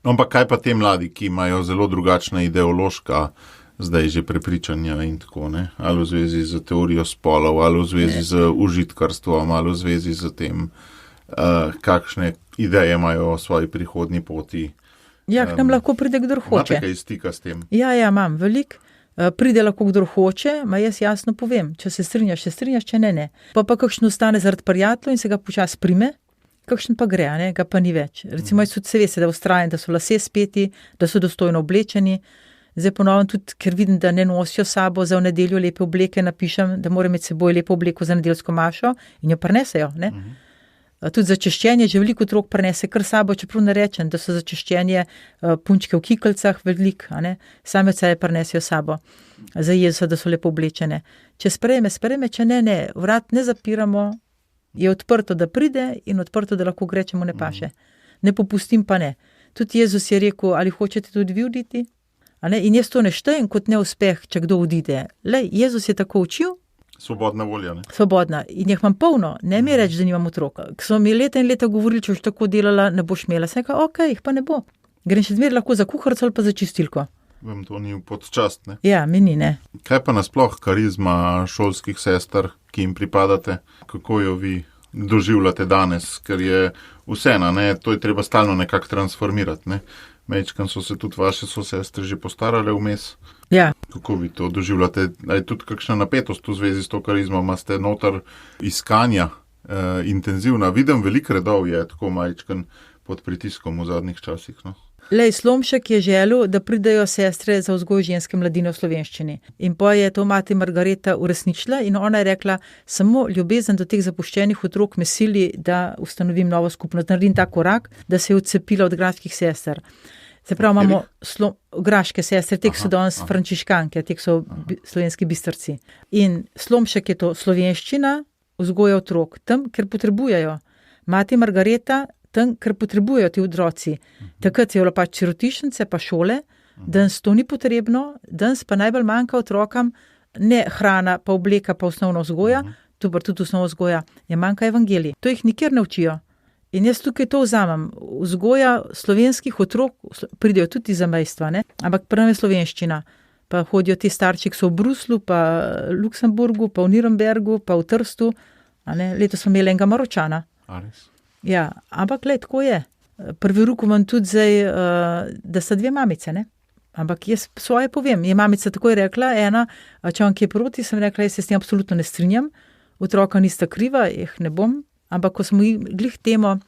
No, ampak kaj pa te mladi, ki imajo zelo drugačna ideološka zdaj že prepričanja in tako, ne? Ali v zvezi z teorijo spolov, ali v zvezi z užitkarstvom, ali v zvezi z tem, kakšne ideje imajo o svoji prihodnji poti. Ja, k nam lahko pride, kdor hoče. Imate kaj stika s tem? Ja, imam veliko. Pride lahko, kdor hoče, ma jaz jasno povem, če se strinjaš, če ne. Pa kakšen ostane zaradi prijateljev in se ga počas prime, kakšen pa gre, ne, ga pa ni več. Recimo, jaz tudi se veste, da ustrajam, da so lase speti, da so dostojno oblečeni. Zdaj ponovim tudi, ker vidim, da ne nosijo sabo za v nedeljo lepe obleke, napišem, da mora imeti seboj lepo obleko za nedeljsko mašo in jo prinesejo, ne. Tudi za češčenje, že veliko otrok prinese kar sabo, čeprav ne rečem, da so za češčenje punčke v kiklicah veliko, a ne, same od sebe prinesejo sabo, za Jezusa, da so lepo oblečene. Če sprejme, če ne, vrat ne zapiramo, je odprto, da pride in odprto, da lahko gre, če mu ne paše. Ne popustim pa ne. Tudi Jezus je rekel, ali hočete tudi vi oditi? A ne? In jaz to ne štejem kot neuspeh, če kdo odide. Lej, Jezus je tako učil. Svobodna volja, ne? Svobodna. In jih imam polno. Ne mi reči, da nimam otroka. Ko so mi leta in leta govorili, če boš tako delala, ne boš imela. Sem rekel, ok, jih pa ne bo. Grem še zmeraj lahko za kuharico ali pa za čistilko. Vem, to ni podčast, ne? Ja, meni ne. Kaj pa nasploh karizma šolskih sester, ki jim pripadate? Kako jo vi doživljate danes? Ker je vseeno, ne? To je treba stalno nekako transformirati, ne? Mečkam so se tudi vaše sosestre že postarale vmes. Ja. Kako vi to doživljate? Je tudi kakšna napetost v zvezi s to karizmo? Imate noter iskanja intenzivna? Vidim, veliko redov je tako majčkan pod pritiskom v zadnjih časih, no? Lej, Slomšek je želel, da pridejo sestre za vzgoj ženske mladine v slovenščini. In pa je to mati Margareta uresničila in ona je rekla, samo ljubezen do teh zapuščenih otrok me sili, da ustanovim novo skupnost, naredim ta korak, da se je odcepila od graških sester. Se pravi, imamo graške sestre, tek so danes frančiškanke, tek so slovenski bistrci. In Slomšek je to slovenščina, vzgoja otrok, tam, ker potrebujejo. Mati Margareta, tam, ker potrebujejo ti otroci. Takrat je bilo pač sirotišnice, pa šole, danes to ni potrebno, danes pa najbolj manjka otrokam ne hrana, pa obleka, pa osnovna vzgoja, tu pa tudi osnovna vzgoja, je manjka evangelij. To jih nikjer ne učijo. In jaz tukaj to vzamem. Vzgoja slovenskih otrok pridejo tudi za mejstva, ne? Ampak prvo je slovenščina. Pa hodijo ti starči, ki so v Bruslu, pa Luksemburgu, pa v Nürnbergu, pa v Trstu. Letos smo imeli enega Maročana. Ja, ampak tako je. Prvi ruk imam tudi zdaj, da sta dve mamice, ne? Ampak jaz svoje povem. Je mamica takoj rekla, ena, če vam kje proti, sem rekla, jaz se s tem absolutno ne strinjam. Otroka nista kriva, ne bom. Ampak ko smo glih temo,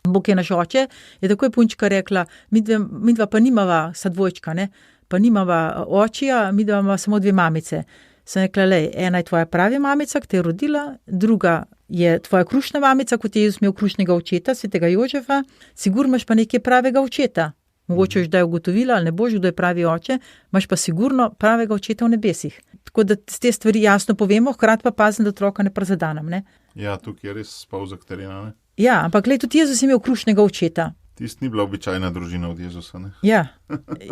Bog je naš oče, je takoj punčka rekla, midva pa nimava sa dvojčka, ne? Pa nimava očija, midva ima samo dve mamice. Sem rekla, ena je tvoja pravi mamica, ki te je rodila, druga je tvoja krušna mamica, kot je Jezus imel krušnega očeta, svetega Jožefa, sigurno imaš pa nekaj pravega očeta. Mogoče boš kdaj ugotovila, ali ne boš, kdo je pravi oče, imaš pa sigurno pravega očeta v nebesih. Tako da te stvari jasno povemo, hkrati pa pazim, da otroka ne prizadanem, ne? Ja, tukaj je res spolzak terena, ne? Ja, ampak tudi Jezus je imel krušnega očeta. Tist ni bila običajna družina od Jezusa, ne? Ja,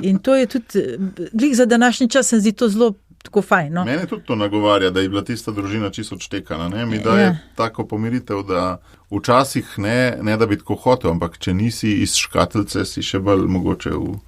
in to je tudi, glih za današnji čas se zdi to zelo tako fajn, no? Mene tudi to nagovarja, da je bila tista družina čisto odštekana, ne? Mi daje tako pomiritev, da včasih ne da bi tako hotel, ampak če nisi iz škatlice, si še bolj mogoče v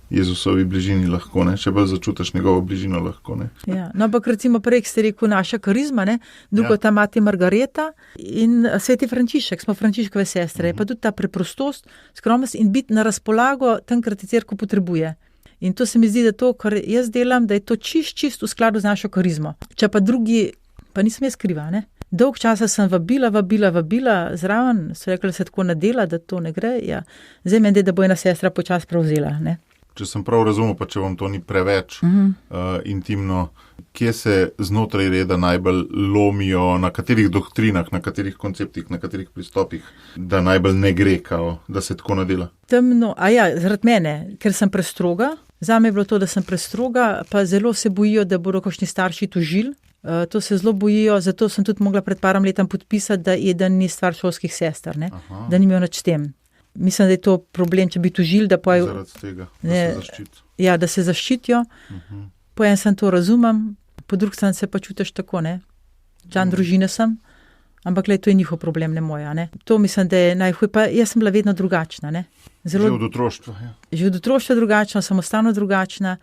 Jezusovi bližini lahko, ne? Še bolj začutiš njegovo bližino lahko, ne? Ja, no, ampak recimo prej ste rekel naša karizma, ne? Drugo ta mati Margareta in sveti Frančišek, smo Frančiškove sestre, pa tudi ta preprostost, skromnost in biti na razpolago tam, kar ti cerkev potrebuje. In to se mi zdi, da to, kar jaz delam, da je to čist v skladu z našo karizmo. Če pa drugi, pa nisem jaz kriva, ne? Dolg časa sem vabila zraven, so rekli, da se tako nadela, da to ne gre, ja. Zdaj meni, da bo ena sestra počas prevzela, ne? Če sem prav razumel, pa če vam to ni preveč intimno, kje se znotraj reda najbolj lomijo, na katerih doktrinah, na katerih konceptih, na katerih pristopih, da najbolj ne gre, da se tako nadela? Temno, zaradi mene, ker sem prestroga. Zame je bilo to, da sem prestroga, pa zelo se bojijo, da bodo kakšni starši tožili. To se zelo bojijo, zato sem tudi mogla pred parom letom podpisati, da eden ni stvar šolskih sester, ne? Da ni imel nič s tem. Mislim, da je to problem, če bi tožili, da pa zaradi tega, da se zaščitijo. Ja, da se zaščitijo. Po en sem to razumem, po drug sem se pa čutiš tako, ne. Član družine sem, ampak to je njihov problem, ne moja, ne. To mislim, da je najhuj, pa jaz sem bila vedno drugačna, ne. Že od otroštva, ja. Že od otroštva drugačna, samostalno drugačna.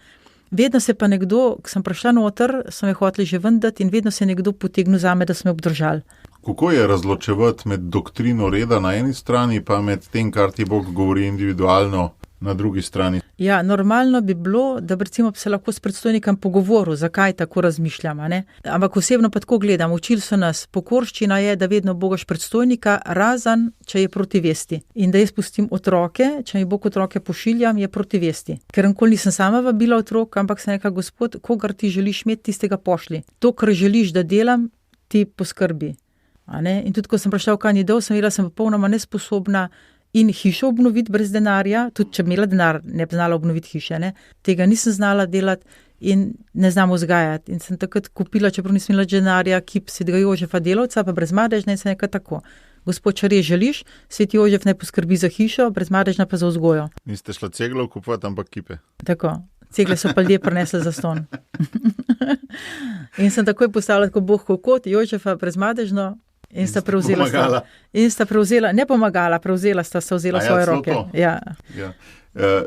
Vedno se pa nekdo, ko sem prišla noter, so me hoteli že vendati in vedno se je nekdo potegnil zame, da so me obdržali. Kako je razločevati med doktrino reda na eni strani, pa med tem, kar ti Bog govori individualno na drugi strani? Ja, normalno bi bilo, da bi recimo se lahko s predstojnikom pogovoril, zakaj tako razmišljam, ne? Ampak osebno pa tako gledam, učili so nas, pokorščina je, da vedno bogaš predstojnika, razen, če je proti vesti. In da jaz pustim otroke, če mi Bog otroke pošiljam, je proti vesti. Ker nikoli nisem sama vabila otrok, ampak sem rekla, Gospod, kogar ti želiš imeti, tistega pošli. To, kar želiš, da delam, ti poskrbi. In tudi, ko sem prišla v Kanidov, sem vedela, sem popolnoma nesposobna in hišo obnoviti brez denarja, tudi če imela denar, ne bi znala obnoviti hiše, ne. Tega nisem znala delati in ne znam vzgajati. In sem takrat kupila, čeprav nisem imela denarja, kip svetega Jožefa delavca, pa brezmadežna in sem rekla tako. Gospod, če res želiš, sveti Jožef naj poskrbi za hišo, brezmadežna pa za vzgojo. Niste šla ceglo kupovati, ampak kipe. Tako. Cegle so pa ljudje prinesli za ston. In sem takoj postavila tako Bog kot Jožefa brezmadežno. In sta prevzela, ne pomagala, prevzela sta se vzela svoje roke. Ja.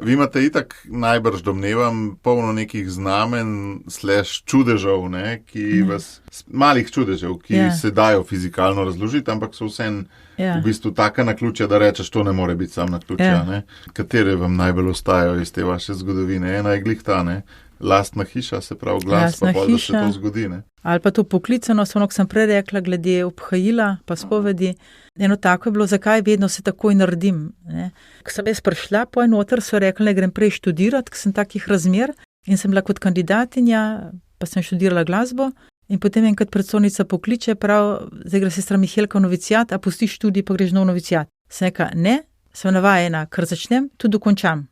Vi imate itak najbrž, domnevam, polno nekih znamen / čudežev, ne, ki vas, malih čudežev, ki se dajo fizikalno razložiti, ampak so vsem v bistvu taka naključja, da rečeš, to ne more biti sam naključja. Ne. Katere vam najbolj ostajajo iz te vaše zgodovine? Ena je glih ta, ne, Lastna hiša, se pravi glas, pa pol, da se to zgodi, ne? Ali pa to poklicano, ko sem prej rekla, glede obhajila, pa spovedi. Eno tako je bilo, zakaj vedno se takoj naredim. Ne? Ko sem jaz prišla po enoter, so rekli, da grem prej študirati, ker sem takih razmer in sem bila kot kandidatinja, pa sem študirala glasbo in potem enkrat predstojnica pokliče, zdaj gre sestra Mihelka v novicijat, a pustiš študij, pa greš nov novicijat. Sem rekla, ne, sem navajena, kar začnem, tudi dokončam.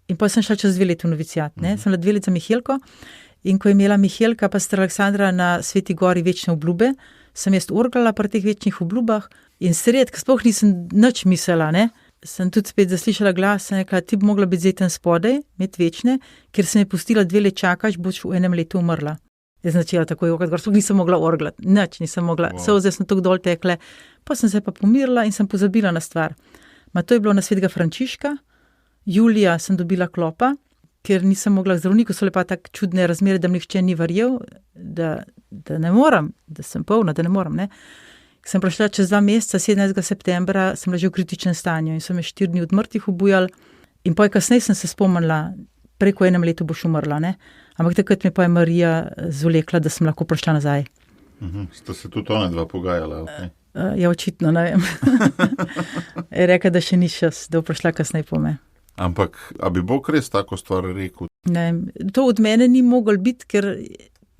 In pa sem šla čez 2 leti v novicijat. Sem bila 2 leti za Mihelko in ko je imela Mihelka pa sestra Aleksandra na Sveti gori večne obljube, sem jaz orglala pri teh večnih obljubah in sred, ker sploh nisem nič mislila, ne, sem tudi spet zaslišala glas, sem rekla, ti bi mogla biti zdaj tam spodaj, imeti večne, ker sem je pustila 2 leti čakaš, boš v enem letu umrla. Jaz začela tako jokati, gor sploh nisem mogla orglati, nič nisem mogla, solze sem tako dol tekle, pa sem se pa pomirila in sem pozabila na stvar. To je bilo na Svetega Frančiška, julija sem dobila klopa, ker nisem mogla k zdravniku, so lepa tako čudne razmere, da mi nihče ni verjel, da ne moram, da sem polna, da ne moram, ne. Sem prišla čez 2 meseca, 17. septembra, sem bila že v kritičnem stanju in so me 4 dni od mrtvih ubujali in poj kasneje sem se spomnila, preko 1 letu boš umrla, ne. Ampak takrat mi pa je Marija zvlekla, da sem lahko prišla nazaj. Sta se tudi ona dva pogajala, ok? Ja, očitno, ne vem. Je rekla, da še ni čas, da bo prišla kasneje po me. Ampak, a bi Bog res tako stvar rekel? Ne, to od mene ni moglo biti, ker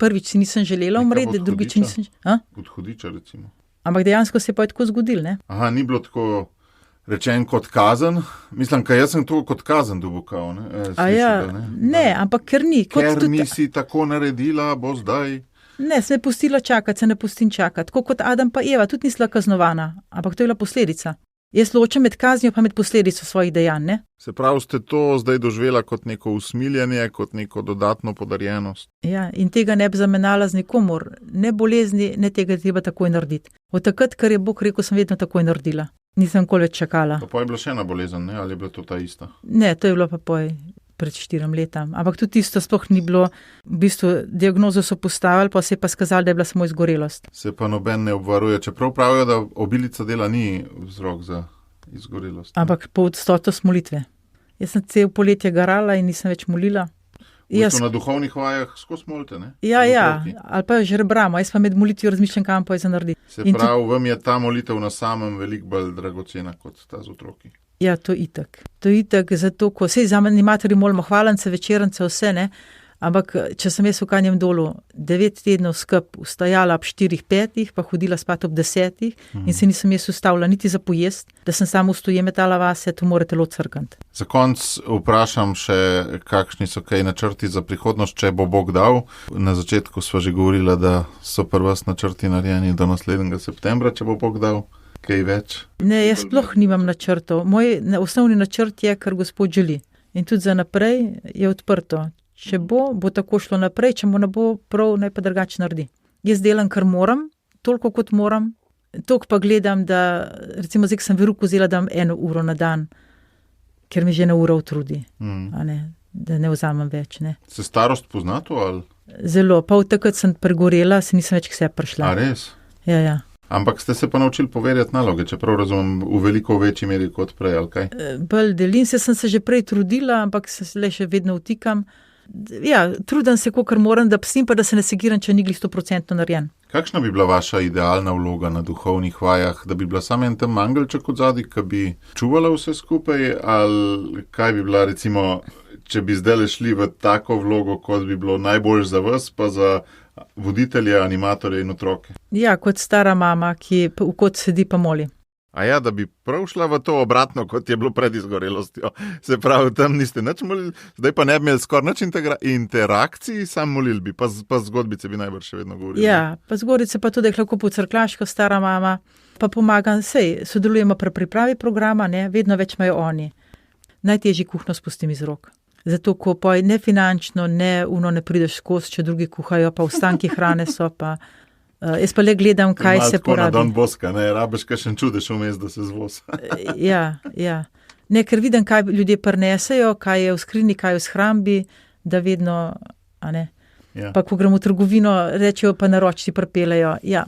prvič si nisem želela umreti, drugič nisem... Od hudiča, recimo. Ampak dejansko se je pa tako zgodilo, ne? Aha, ni bilo tako rečen kot kazen? Mislim, kaj jaz sem to kot kazen dobukal, ne? Ne, ampak ker ni. Ker nisi tako naredila, bo zdaj... Ne, sem me pustila čakati, se ne pustim čakati. Tako kot Adam pa Eva, tudi nisla kaznovana, ampak to je bila posledica. Jaz ločem med kaznijo pa med posledico svojih dejanj, ne? Se pravi, ste to zdaj doživela kot neko usmiljenje, kot neko dodatno podarjenost? Ja, in tega ne bi zamenjala z nikomur. Ne bolezni, ne tega treba takoj narediti. Od takrat, kar je Bog rekel, sem vedno takoj naredila. Nisem nikoli več čakala. Pa je bila še ena bolezen, ne? Ali je bila to ta ista? Ne, to je bilo pa pred 4 letam. Ampak tudi isto sploh ni bilo, v bistvu diagnozo so postavili, pa se je pa skazali, da je bila samo izgorelost. Se pa noben ne obvaruje, čeprav pravijo, da obilica dela ni vzrok za izgorelost. Ampak po odstotost molitve. Jaz sem cel poletje garala in nisem več molila. Na duhovnih vajah skozi molite, ne? Ja, ali pa že rebramo, jaz pa med molitvijo razmišljam, kam pa je za narediti. Se pravi, vam je ta molitev na samem veliko bolj dragocena kot ta z otroki. Ja, to itak. To itak, zato, ko sej za animatorji molimo hvalence, večerance, vse, ne, ampak če sem jaz v Kanjem Dolu 9 tednov skup vstajala ob 4-5, pa hodila spat ob 10 in se nisem jaz ustavila niti za pojest, da sem samo stoje metala vase, to mora telo crkniti. Za konc vprašam še, kakšni so kaj načrti za prihodnost, če bo Bog dal. Na začetku sva že govorila, da so pri vas načrti narejeni do naslednjega septembra, če bo Bog dal. Kaj več? Ne, jaz sploh nimam načrtov. Moj osnovni načrt je, kar Gospod želi. In tudi za naprej je odprto. Če bo tako šlo naprej, če mu ne bo prav, naj pa drugače naredi. Jaz delam, kar moram, toliko kot moram. Toliko pa gledam, da recimo zdaj, sem veruko vzela, da imam 1 uro na dan, ker mi že 1 ura utrudi. Da ne vzamem več, ne. Se starost pozna to, ali? Zelo. Pa od takrat sem pregorela, se nisem več k sebi prišla. A res? Ja. Ampak ste se pa naučili poverjati naloge, čeprav razumem v veliko večji meri kot prej, ali kaj? Bolj delim, sem se že prej trudila, ampak se le še vedno vtikam. Ja, trudim se, kolikor moram, da psim pa, da se ne segiram, če ni glih 100% narejen. Kakšna bi bila vaša idealna vloga na duhovnih vajah? Da bi bila samo en tam angelček od zadaj, ki bi čuvala vse skupaj, ali kaj bi bila recimo, če bi zdaj šli v tako vlogo, kot bi bilo najbolj za vas, pa za voditelje, animatorje in otroke? Ja, kot stara mama, ki v kot sedi pa moli. A ja, da bi prav šla v to obratno, kot je bilo pred izgorelostjo. Se pravi, tam niste nič molili, zdaj pa ne bi imeli skoraj nič interakcij, sam molili bi, pa zgodbice bi najbrž še vedno govorili. Ja, pa zgodbice pa tudi, da je lahko pocrklaško stara mama, pa pomagam, sodelujemo pri pripravi programa, ne, vedno več imajo oni. Najtežji kuhno spustim iz rok. Zato, ko pa ne finančno, ne prideš skozi, če drugi kuhajo, pa ostanki hrane so, pa jaz pa le gledam, kaj se porabi. Na Don Boska, ne, rabiš kakšen čudež vmes, da se zvoz. Ja. Ne, ker vidim, kaj ljudje prinesejo, kaj je v skrini, kaj je v shrambi, da vedno, Ja. Pa ko gremo v trgovino, rečejo pa naročiti pripeljejo. Ja,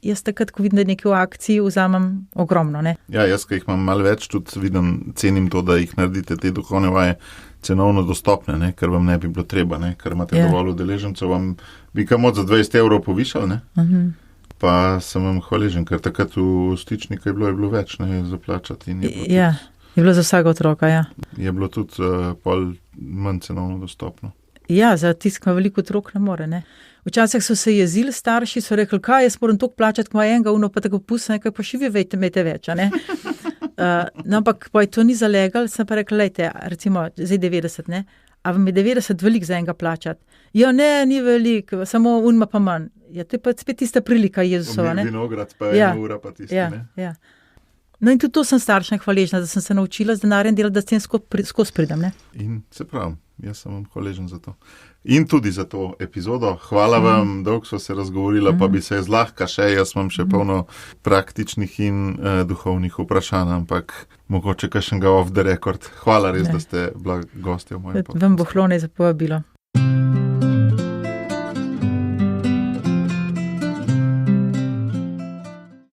jaz takrat, ko vidim, da nekaj v akciji, vzamem ogromno, ne. Ja, jaz, ki jih imam malo več, tudi vidim, cenim to, da jih naredite te duhovne vaje cenovno dostopne, ne, ker vam ne bi bilo treba, ne, ker imate dovolj udeležencev, vam bi kamot za 20 evrov povišali, ne. Pa sem vam hvaležen, ker takrat v Stičniku je bilo več, ne, zaplačati. Je bilo za vsega otroka, ja. Je bilo tudi pol manj cenovno dostopno. Ja, za tiskma veliko otrok ne more, ne. Včasih so se jezili starši, so rekli, kaj jaz moram toliko plačati, ko ima enega, pa tako pusti, nekaj pa še vi imejte več, ne. No, ampak pa je to ni zalegal, sem pa rekla, lejte, recimo, zdaj 90, ne, a vam je 90 velik za enega plačati? Ja, ne, ni velik, samo unma pa manj. Ja, to je pa spet tista prilika Jezusova, ne. Vinograd pa ena ura pa tisti, ne. Ja. No in tudi to sem staršem hvaležna, da sem se naučila z denarjem delati, da s tem skozi pridem, ne. In se pravim, jaz sem vam hvaležen za to. In tudi za to epizodo. Hvala vam, dolgo sva se razgovorila, pa bi se zlahka še, jaz imam še polno praktičnih in duhovnih vprašanj, ampak mogoče kakšnega off the record. Hvala res, da ste bila gostja v mojem podcastu. Vam bo hvala za povabilo.